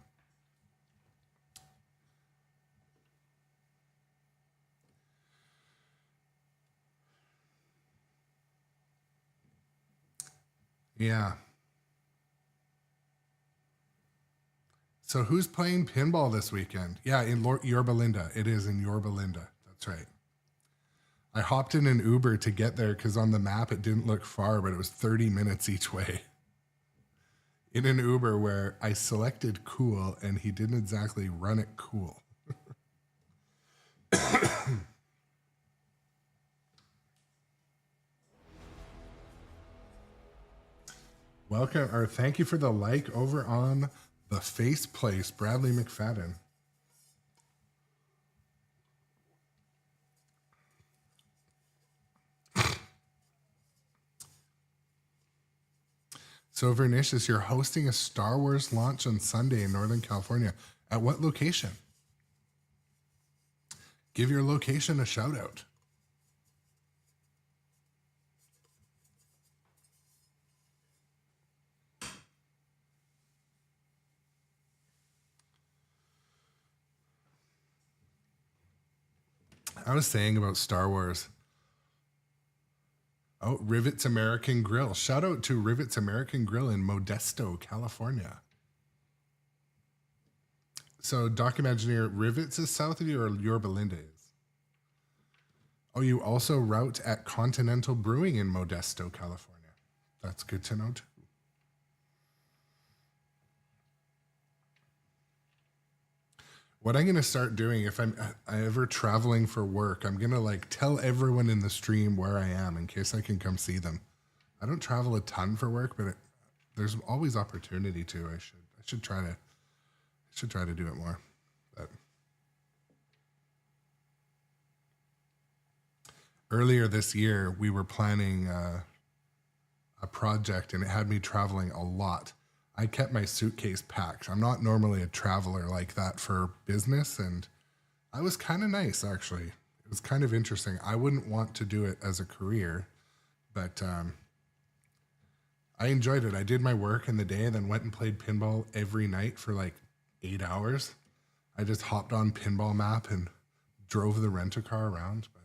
yeah. So who's playing pinball this weekend? Yeah, in Yorba Linda. It is in Yorba Linda. That's right. I hopped in an Uber to get there because on the map it didn't look far, but it was 30 minutes each way. In an Uber where I selected cool and he didn't exactly run it cool. Welcome, or thank you for the like over on the Face Place, Bradley McFadden. So Vernicious, you're hosting a Star Wars launch on Sunday in Northern California. At what location? Give your location a shout out. I was saying about Star Wars. Oh, Rivet's American Grill. Shout out to Rivet's American Grill in Modesto, California. So, Doc Imagineer, Rivet's is south of you or Yorba Linda is? Oh, you also route at Continental Brewing in Modesto, California. That's good to know too. What I'm going to start doing if I'm ever traveling for work, I'm going to like tell everyone in the stream where I am in case I can come see them. I don't travel a ton for work, but there's always opportunity to. I should try to do it more. But earlier this year, we were planning a project and it had me traveling a lot. I kept my suitcase packed. I'm not normally a traveler like that for business, and I was kind of nice, actually. It was kind of interesting. I wouldn't want to do it as a career, but I enjoyed it. I did my work in the day and then went and played pinball every night for like 8 hours. I just hopped on Pinball Map and drove the rent-a-car around. But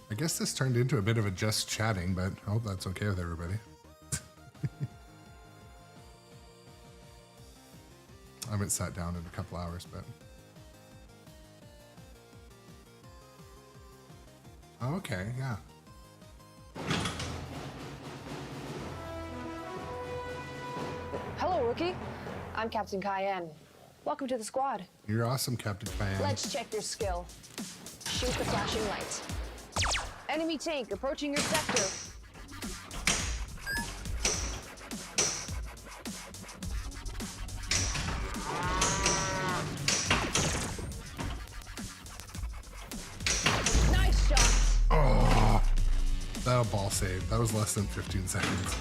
I guess this turned into a bit of a just chatting, but I hope that's okay with everybody. I haven't sat down in a couple hours, but... Oh, okay, yeah. Hello, rookie. I'm Captain Cayenne. Welcome to the squad. You're awesome, Captain Cayenne. Let's check your skill. Shoot the flashing lights. Enemy tank approaching your sector. Nice shot. Oh, that ball save. That was less than 15 seconds.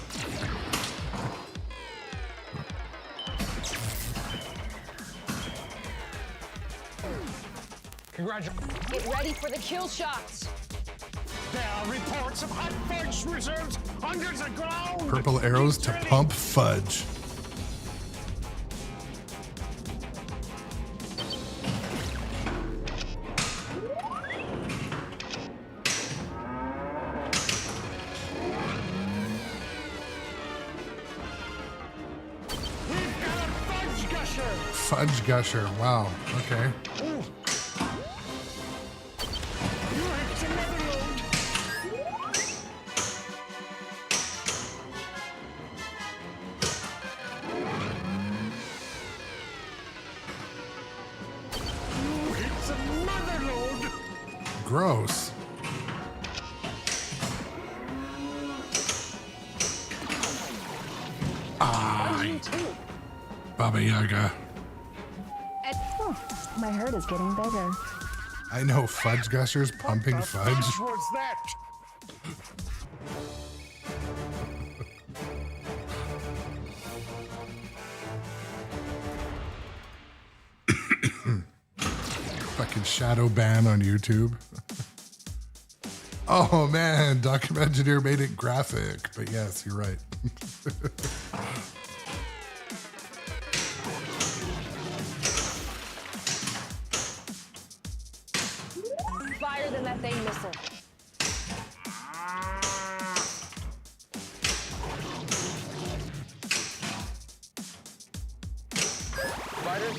Congratulations. Get ready for the kill shots. There are reports of hot fudge reserves under the ground. Purple arrows to pump fudge. Fudge gusher. Wow. Okay. It's a mother load. Gross. Baba Yaga. My hurt is getting bigger. I know fudge gushers pumping fudge. What was that? Fucking shadow ban on YouTube. Oh man, Document Engineer made it graphic, but yes, you're right. Fire the methane missile. Fighters,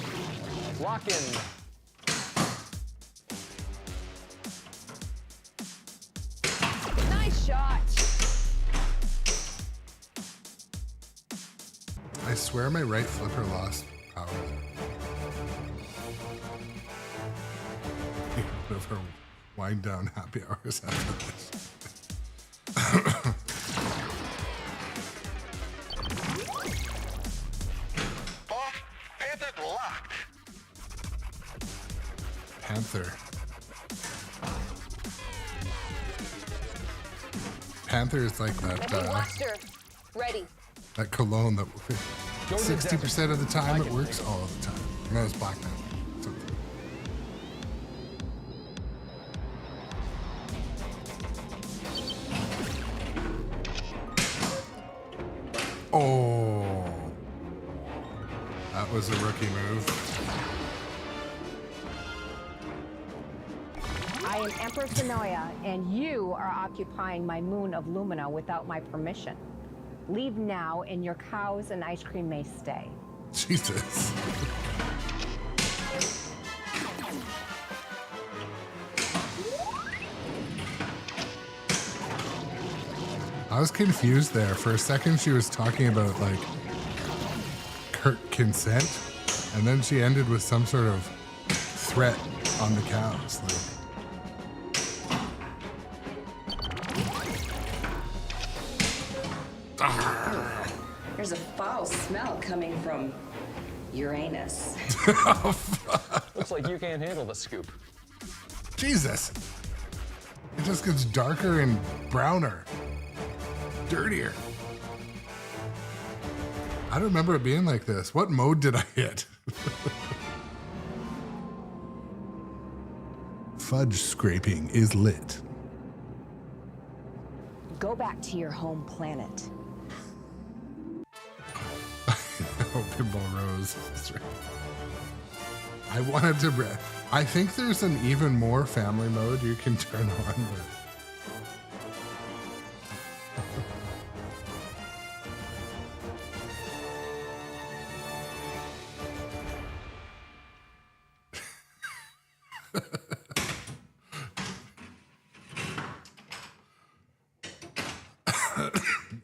lock in. Nice shot. I swear my right flipper lost power. One of our wind down happy hours after this. Off. Panther locked. Panther. Panther is like Methane that blaster. Ready. that cologne that 60% of the time it works all of the time. No, it's black now. It's okay. Oh, that was a rookie move. I am Empress Sonoya, and you are occupying my moon of Lumina without my permission. Leave now, and your cows and ice cream may stay. Jesus. I was confused there. For a second, she was talking about, like, consent, and then she ended with some sort of threat on the cows. Like, There's a foul smell coming from Uranus. Looks like you can't handle the scoop. Jesus. It just gets darker and browner. Dirtier. I don't remember it being like this. What mode did I hit? Fudge scraping is lit. Go back to your home planet. Oh, Pinball Rose. That's right. I wanted to... I think there's an even more family mode you can turn on, but...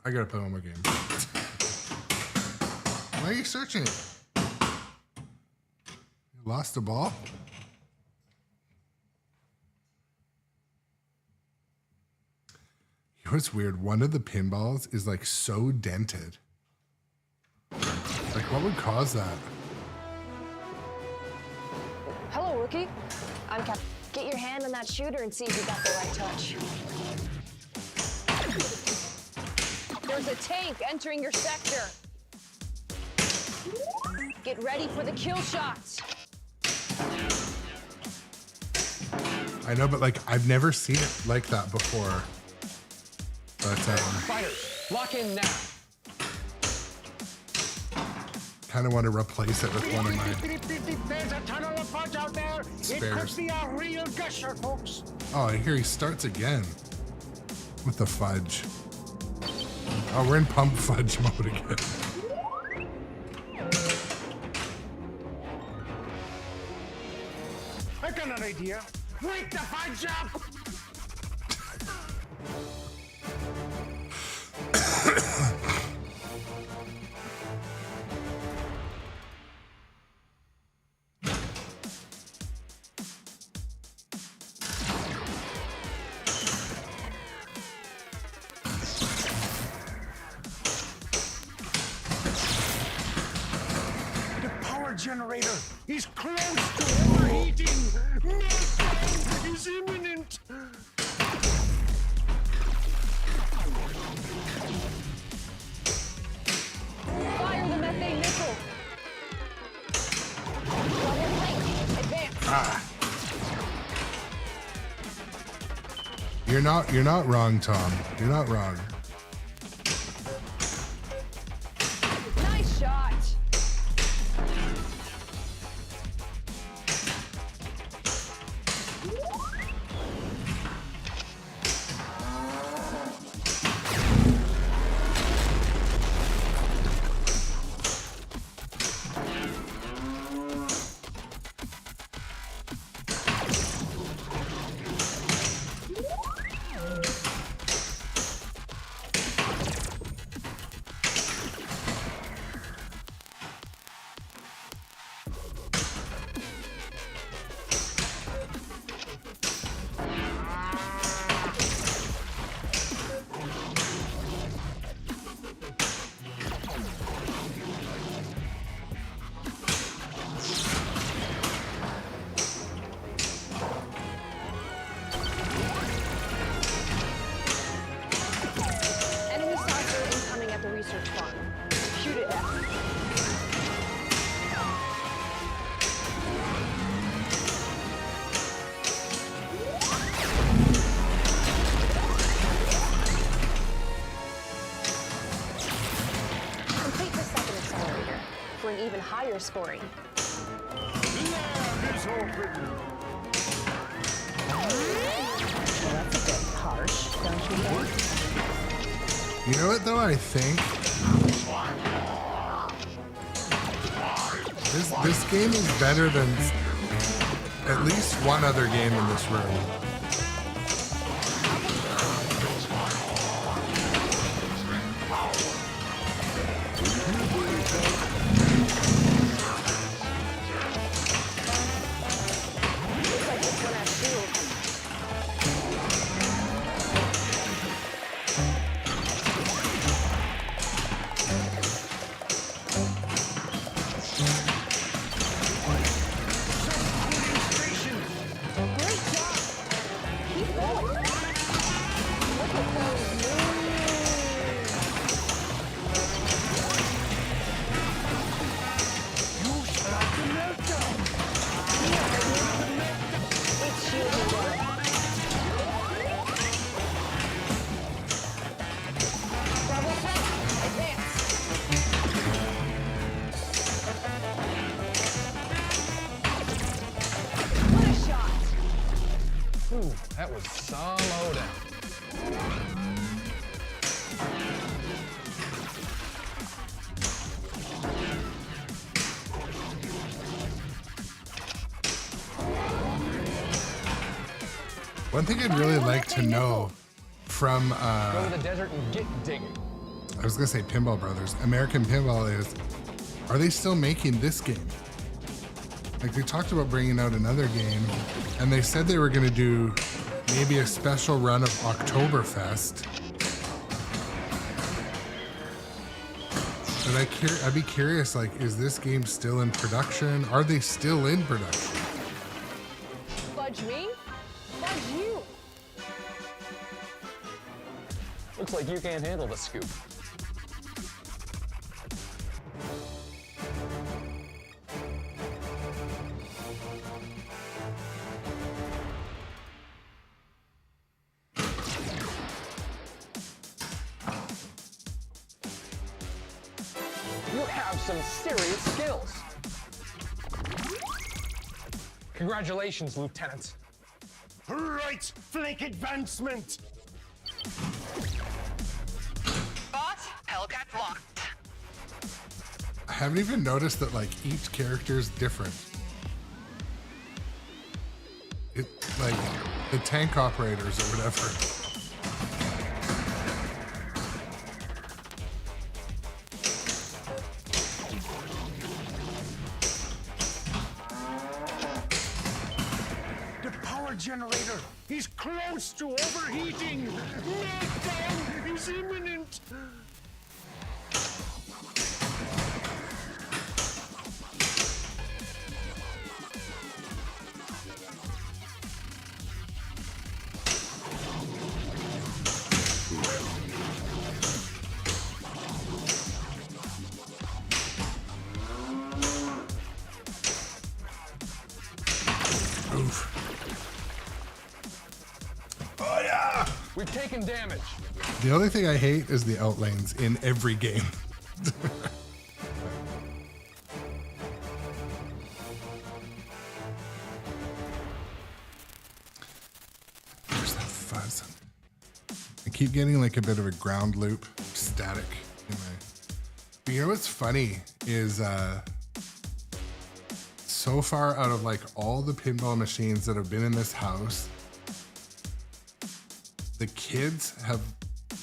I gotta put on my game. Why are you searching it? You lost a ball? You know what's weird? One of the pinballs is like so dented. Like, what would cause that? Hello, rookie. I'm Cap. Get your hand on that shooter and see if you got the right touch. There's a tank entering your sector. Get ready for the kill shots. I know, but like, I've never seen it like that before. But Fighters, lock in now. kind of want to replace it with one of my There's a tunnel of fudge out there. It spares. could be a real gusher, folks. Oh, I hear he starts again with the fudge. Oh, we're in pump fudge mode again. I got an idea. Wake the fudge up! The power generator is close to overheating. Meltdown is imminent. Fire the methane missile. Double flank. Advance. You're not wrong, Tom. You're not wrong. Nice shot. Enemy saucer incoming at the research farm. Shoot it down. Complete the second accelerator for an even higher scoring. Lab is open. Well, that's a bit harsh, don't you think? You know what though? I think this game is better than at least one other game in this room. Looks like this one has shield. Great job. Keep going. Look at those moves. You start the meltdown. It's shielding down. Double flank. Advance. What a shot. Ooh, that was some down. One thing I'd really like to know from, Go to the desert and get digging. I was gonna say Pinball Brothers, American Pinball is, are they still making this game? Like they talked about bringing out another game, and they said they were gonna do maybe a special run of Oktoberfest. But I'd be curious, like, is this game still in production? Are they still in production? Fudge me? Fudge you. Looks like you can't handle the scoop. You have some serious skills. Congratulations, Lieutenant. Right flank advancement. Boss, Hellcat locked. I haven't even noticed that like each character is different. it like the tank operators or whatever. The power generator is close to overheating. Meltdown is imminent. Oh yeah! We've taken damage. The only thing I hate is the outlanes in every game. There's that fuzz. I keep getting like a bit of a ground loop static in my. But you know what's funny is so far out of like all the pinball machines that have been in this house, the kids have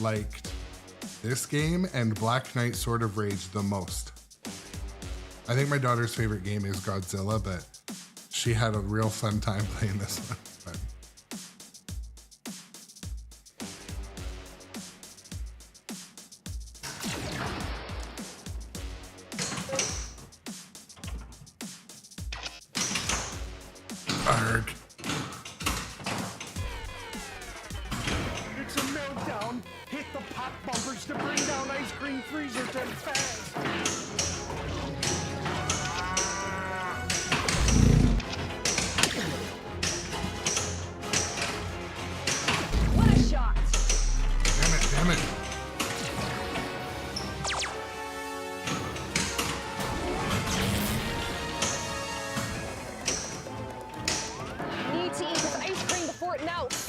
liked this game and Black Knight Sword of Rage the most. I think my daughter's favorite game is Godzilla, but she had a real fun time playing this one. But arg. It's a meltdown. Hit the pop bumpers to bring down ice cream freezers and fast. What a shot! Damn it, damn it. Need to eat this ice cream before it melts.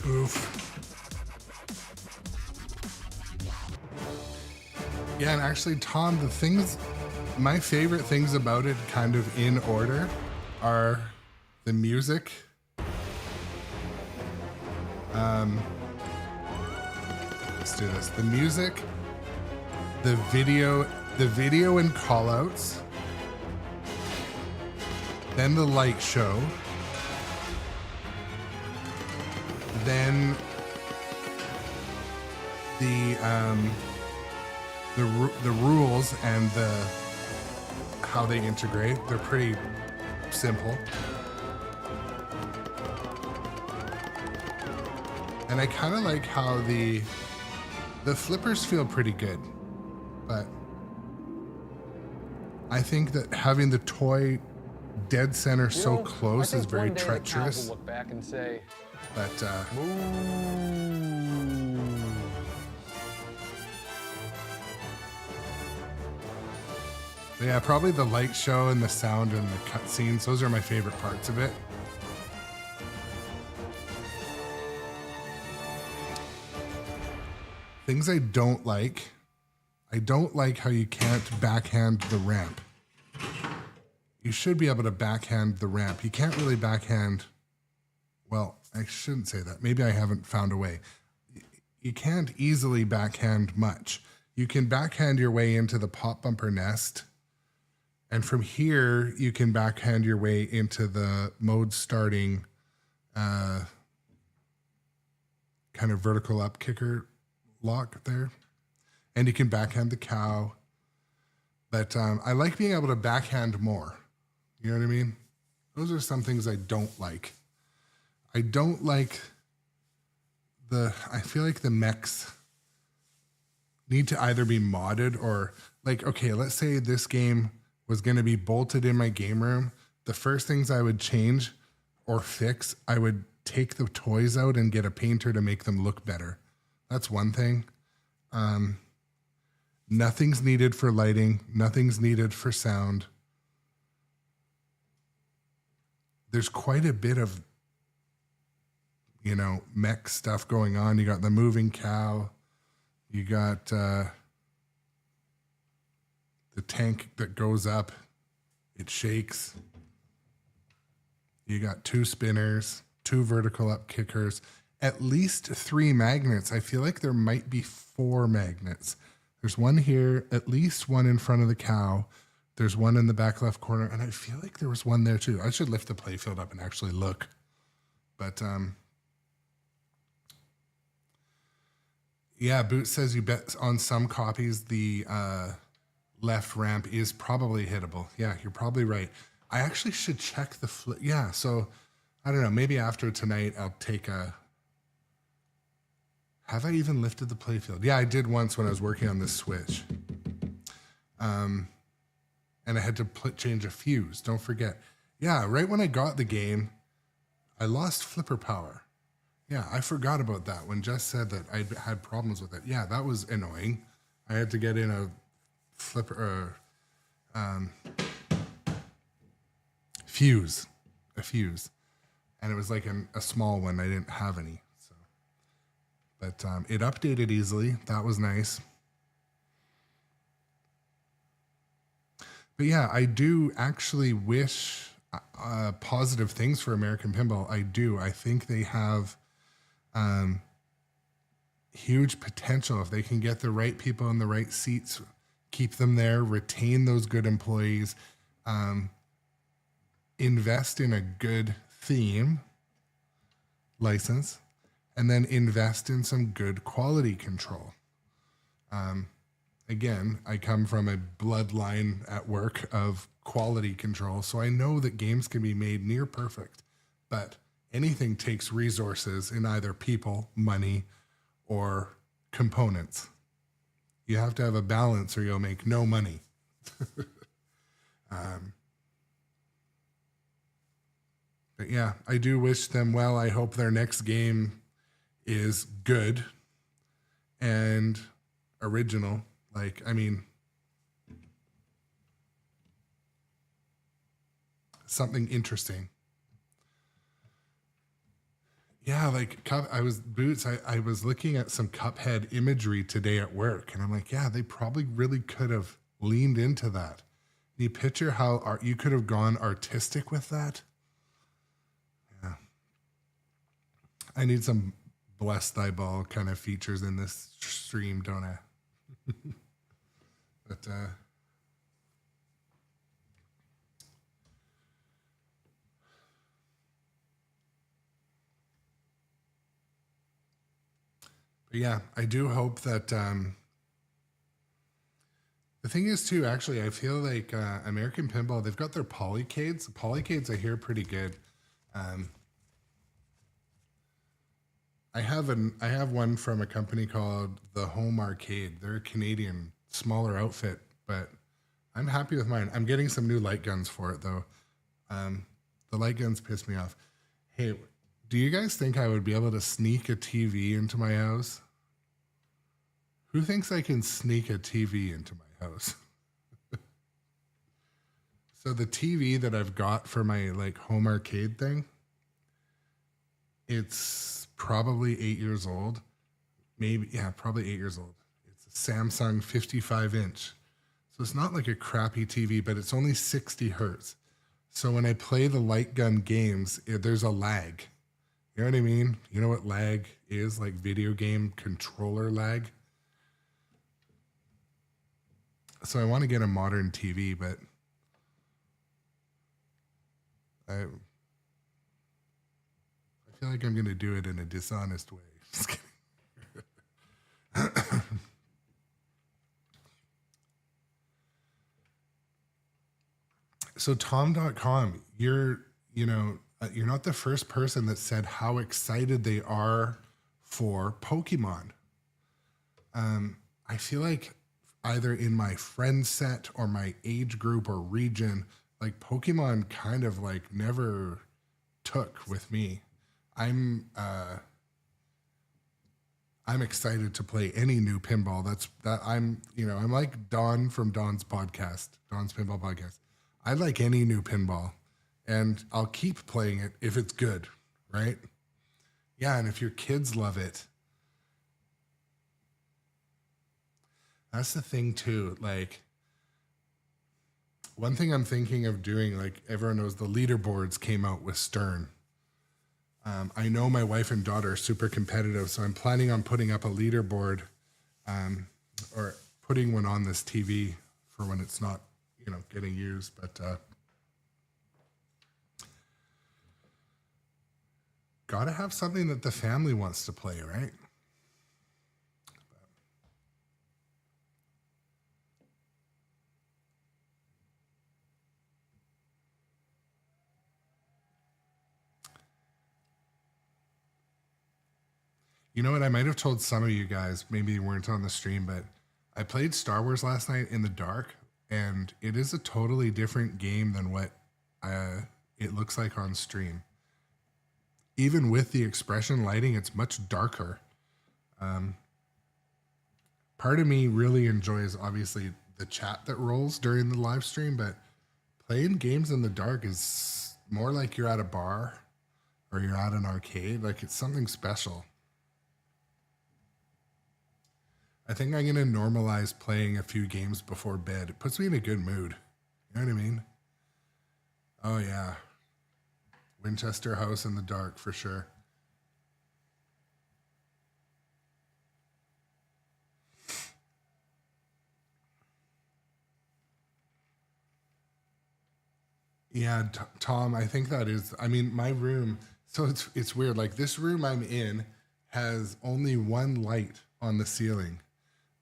Oof. Yeah, and actually, Tom, my favorite things about it, kind of in order, are the music. Let's do this. The music, the video and callouts, then the light show, then the rules and how they integrate. They're pretty simple. And I kind of like how the flippers feel pretty good, but I think that having the toy dead center so close is very treacherous. Look back and say, but yeah, probably the light show and the sound and the cutscenes. Those are my favorite parts of it. Things I don't like. I don't like how you can't backhand the ramp. You should be able to backhand the ramp. You can't really backhand. Well, I shouldn't say that. Maybe I haven't found a way. You can't easily backhand much. You can backhand your way into the pop bumper nest. And from here, you can backhand your way into the mode starting kind of vertical up kicker lock there. And you can backhand the cow. But I like being able to backhand more. You know what I mean? Those are some things I don't like. I don't like I feel like the mechs need to either be modded or like, okay, let's say this game was going to be bolted in my game room. The first things I would change or fix, I would take the toys out and get a painter to make them look better. That's one thing. Nothing's needed for lighting. Nothing's needed for sound. There's quite a bit of, mech stuff going on. You got the moving cow. You got the tank that goes up. It shakes. You got 2 spinners, 2 vertical up kickers, at least 3 magnets. I feel like there might be 4 magnets. There's one here, at least one in front of the cow. There's one in the back left corner, and I feel like there was one there too. I should lift the playfield up and actually look. But yeah, Boots says you bet on some copies the left ramp is probably hittable. Yeah, you're probably right. I actually should check the flip. Yeah, so I don't know. Maybe after tonight, I'll take a. Have I even lifted the playfield? Yeah, I did once when I was working on this Switch. And I had to change a fuse. Don't forget. Yeah, right when I got the game, I lost flipper power. Yeah, I forgot about that when Jess said that I had problems with it. Yeah, that was annoying. I had to get in a flipper, fuse, and it was like a small one. I didn't have any, so. But it updated easily. That was nice. But yeah, I do actually wish positive things for American Pinball. I do. I think they have huge potential if they can get the right people in the right seats, keep them there, retain those good employees, invest in a good theme license, and then invest in some good quality control. Again, I come from a bloodline at work of quality control, so I know that games can be made near perfect, but anything takes resources in either people, money, or components. You have to have a balance or you'll make no money. But yeah, I do wish them well. I hope their next game is good and original. Like, I mean, something interesting. Yeah, like I was looking at some Cuphead imagery today at work, and I'm like, yeah, they probably really could have leaned into that. Can you picture how you could have gone artistic with that? Yeah. I need some bless thy ball kind of features in this stream, don't I? But yeah, I do hope that the thing is too, actually, I feel like American Pinball, they've got their polycades. The polycades I hear pretty good. I have one from a company called the Home Arcade. They're a Canadian smaller outfit, but I'm happy with mine. I'm getting some new light guns for it though. The light guns piss me off. Hey, do you guys think I would be able to sneak a TV into my house? Who thinks I can sneak a TV into my house? So the TV that I've got for my like home arcade thing, it's probably 8 years old. Maybe, yeah, probably 8 years old. It's a Samsung 55-inch. So it's not like a crappy TV, but it's only 60 hertz. So when I play the light gun games, there's a lag. You know what I mean? You know what lag is? Like video game controller lag. So I want to get a modern TV, but I feel like I'm going to do it in a dishonest way. Just kidding. So Tom.com, you're not the first person that said how excited they are for Pokemon. I feel like either in my friend set or my age group or region, like Pokemon kind of like never took with me. I'm excited to play any new pinball. I'm like Don from Don's podcast, Don's Pinball Podcast. I like any new pinball, and I'll keep playing it if it's good, right? Yeah, and if your kids love it, that's the thing too. Like, one thing I'm thinking of doing, like everyone knows, the leaderboards came out with Stern. I know my wife and daughter are super competitive, so I'm planning on putting up a leaderboard, or putting one on this TV for when it's not, getting used. But gotta have something that the family wants to play, right? You know what? I might have told some of you guys, maybe you weren't on the stream, but I played Star Wars last night in the dark, and it is a totally different game than what it looks like on stream. Even with the expression lighting, it's much darker. Part of me really enjoys, obviously, the chat that rolls during the live stream, but playing games in the dark is more like you're at a bar or you're at an arcade. Like, it's something special. I think I'm going to normalize playing a few games before bed. It puts me in a good mood. You know what I mean? Oh, yeah. Winchester House in the dark, for sure. Yeah, Tom, I think that is, my room, so it's weird. Like, this room I'm in has only one light on the ceiling.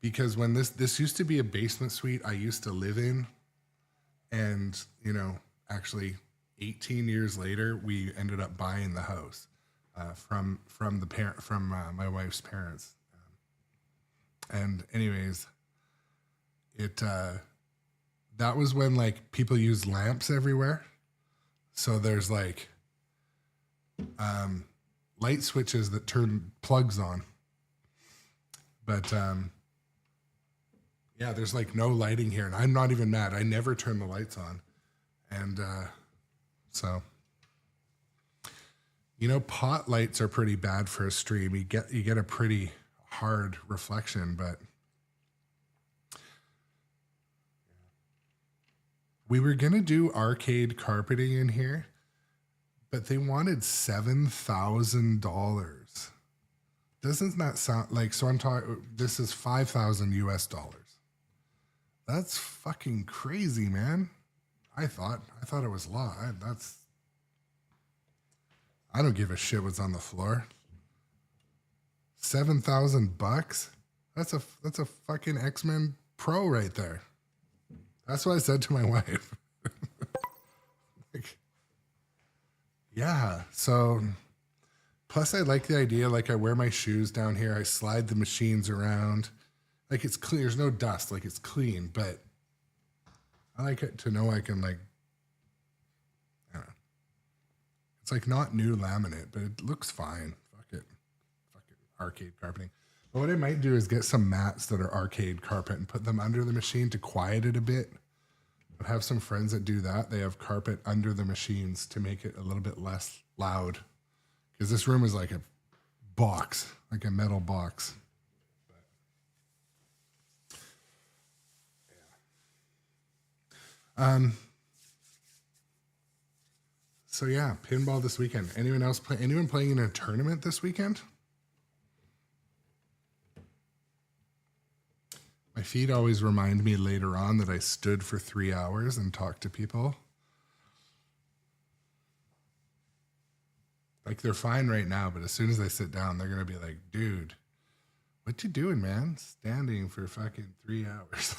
Because when this used to be a basement suite I used to live in, and actually 18 years later we ended up buying the house from my wife's parents. And anyways, that was when like people used lamps everywhere, so there's like light switches that turn plugs on, but yeah, there's like no lighting here, and I'm not even mad. I never turn the lights on. And so, pot lights are pretty bad for a stream. You get a pretty hard reflection, but we were going to do arcade carpeting in here, but they wanted $7,000. Doesn't that sound like, so I'm talking, this is $5,000 US. That's fucking crazy, man. I thought it was law. I don't give a shit what's on the floor. $7,000? That's a fucking X-Men Pro right there. That's what I said to my wife. Like, yeah. So, plus I like the idea. Like, I wear my shoes down here. I slide the machines around. Like, it's clean. There's no dust. Like, it's clean. But I like it to know I can, like, I don't know. It's like not new laminate, but it looks fine. Fuck it. Fucking arcade carpeting. But what I might do is get some mats that are arcade carpet and put them under the machine to quiet it a bit. I have some friends that do that. They have carpet under the machines to make it a little bit less loud. Because this room is like a box, like a metal box. So yeah, pinball this weekend. Anyone playing in a tournament this weekend? My feet always remind me later on that I stood for 3 hours and talked to people. Like, they're fine right now, but as soon as I sit down, they're going to be like, dude, what you doing, man? Standing for fucking 3 hours.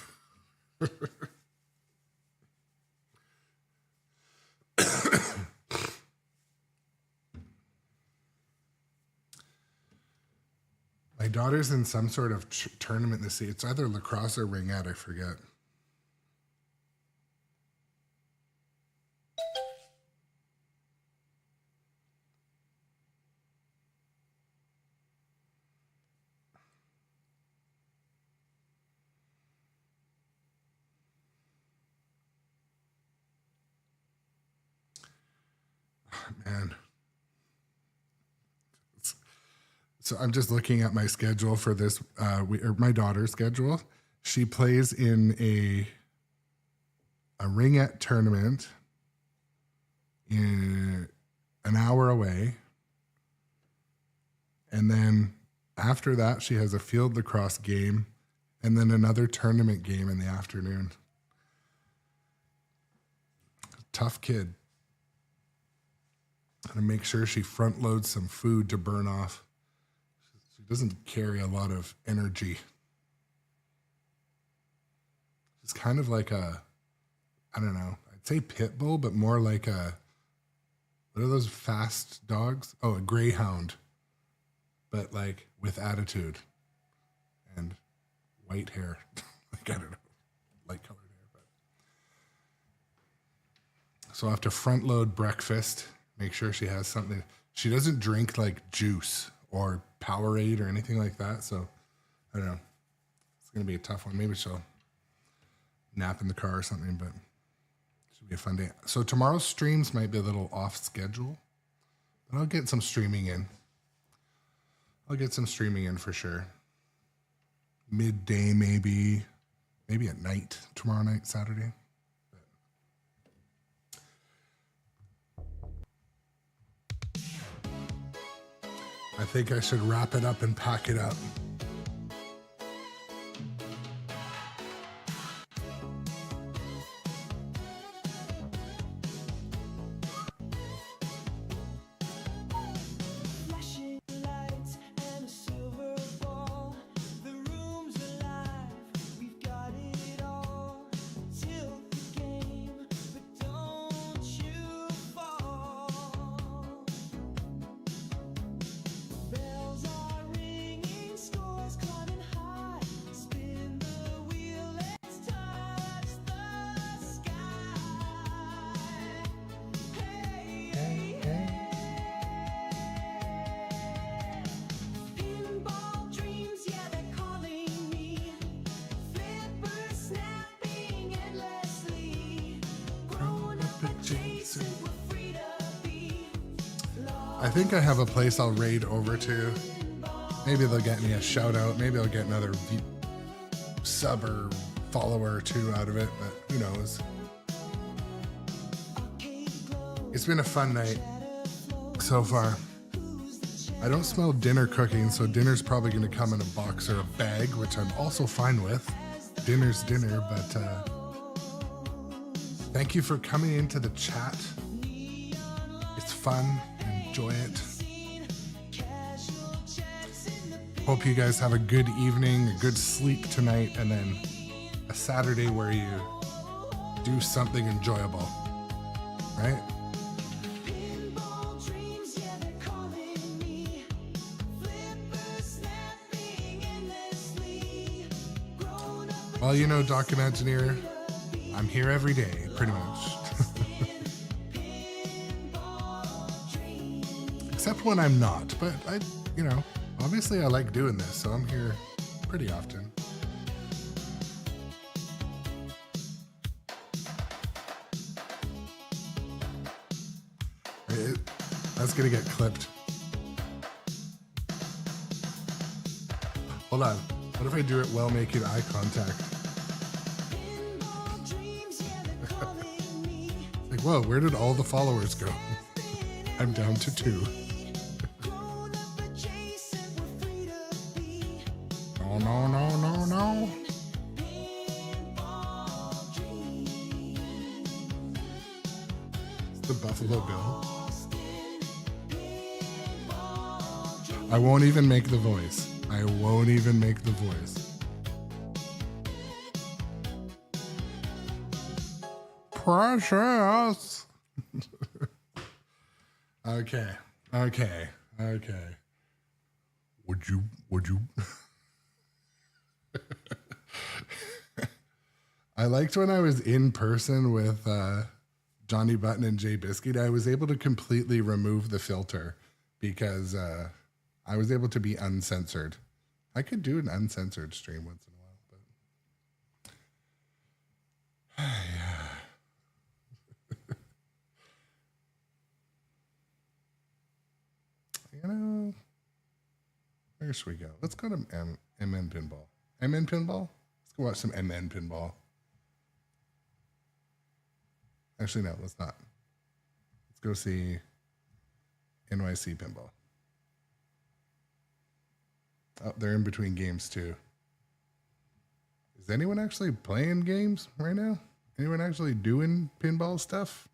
My daughter's in some sort of tournament this year. It's either lacrosse or ringette, I forget. man. So I'm just looking at my schedule for this, or my daughter's schedule. She plays in a ringette tournament in an hour away. And then after that, she has a field lacrosse game and then another tournament game in the afternoon. Tough kid. Gotta make sure she front loads some food to burn off. She doesn't carry a lot of energy. She's kind of like a, I don't know, I'd say pit bull, but more like a, what are those fast dogs? Oh, a greyhound, but like with attitude and white hair. Like, I don't know, light colored hair. But so I have to front load breakfast, make sure she has something. She doesn't drink like juice or Powerade or anything like that. So I don't know. It's going to be a tough one. Maybe she'll nap in the car or something, but it should be a fun day. So tomorrow's streams might be a little off schedule, but I'll get some streaming in. I'll get some streaming in for sure. Midday, maybe at night, tomorrow night, Saturday. I think I should wrap it up and pack it up. I think I have a place I'll raid over to. Maybe they'll get me a shout out. Maybe I'll get another sub or follower or two out of it, but who knows? It's been a fun night so far. I don't smell dinner cooking, so dinner's probably going to come in a box or a bag, which I'm also fine with. Dinner's dinner, but thank you for coming into the chat. It's fun. Enjoy it. Hope you guys have a good evening, a good sleep tonight, and then a Saturday where you do something enjoyable, right? Well, you know, Documenteer, I'm here every day, pretty much. Except when I'm not, but obviously I like doing this, so I'm here pretty often. That's gonna get clipped. Hold on. What if I do it while making eye contact? Like, whoa, where did all the followers go? I'm down to 2. No. It's the Buffalo Bill. I won't even make the voice. Precious. Okay. Would you? I liked when I was in person with Johnny Button and Jay Biscuit. I was able to completely remove the filter because I was able to be uncensored. I could do an uncensored stream once in a while, but yeah. where should we go? Let's go to MN Pinball. MN Pinball? Let's go watch some MN Pinball. Actually, no, let's not. Let's go see NYC Pinball. Oh, they're in between games too. Is anyone actually playing games right now? Anyone actually doing pinball stuff?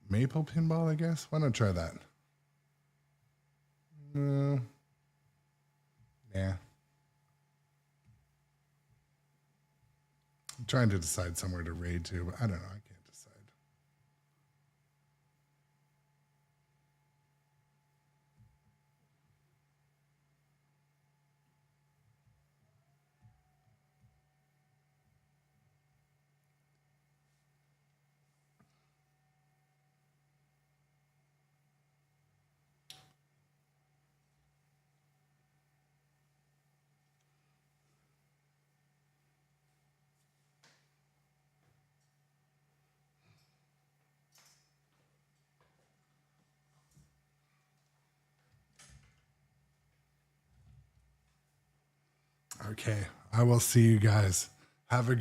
Maple Pinball, I guess. Why not try that? No. Nah. I'm trying to decide somewhere to raid to, but I don't know. I can't decide. Okay, I will see you guys. Have a good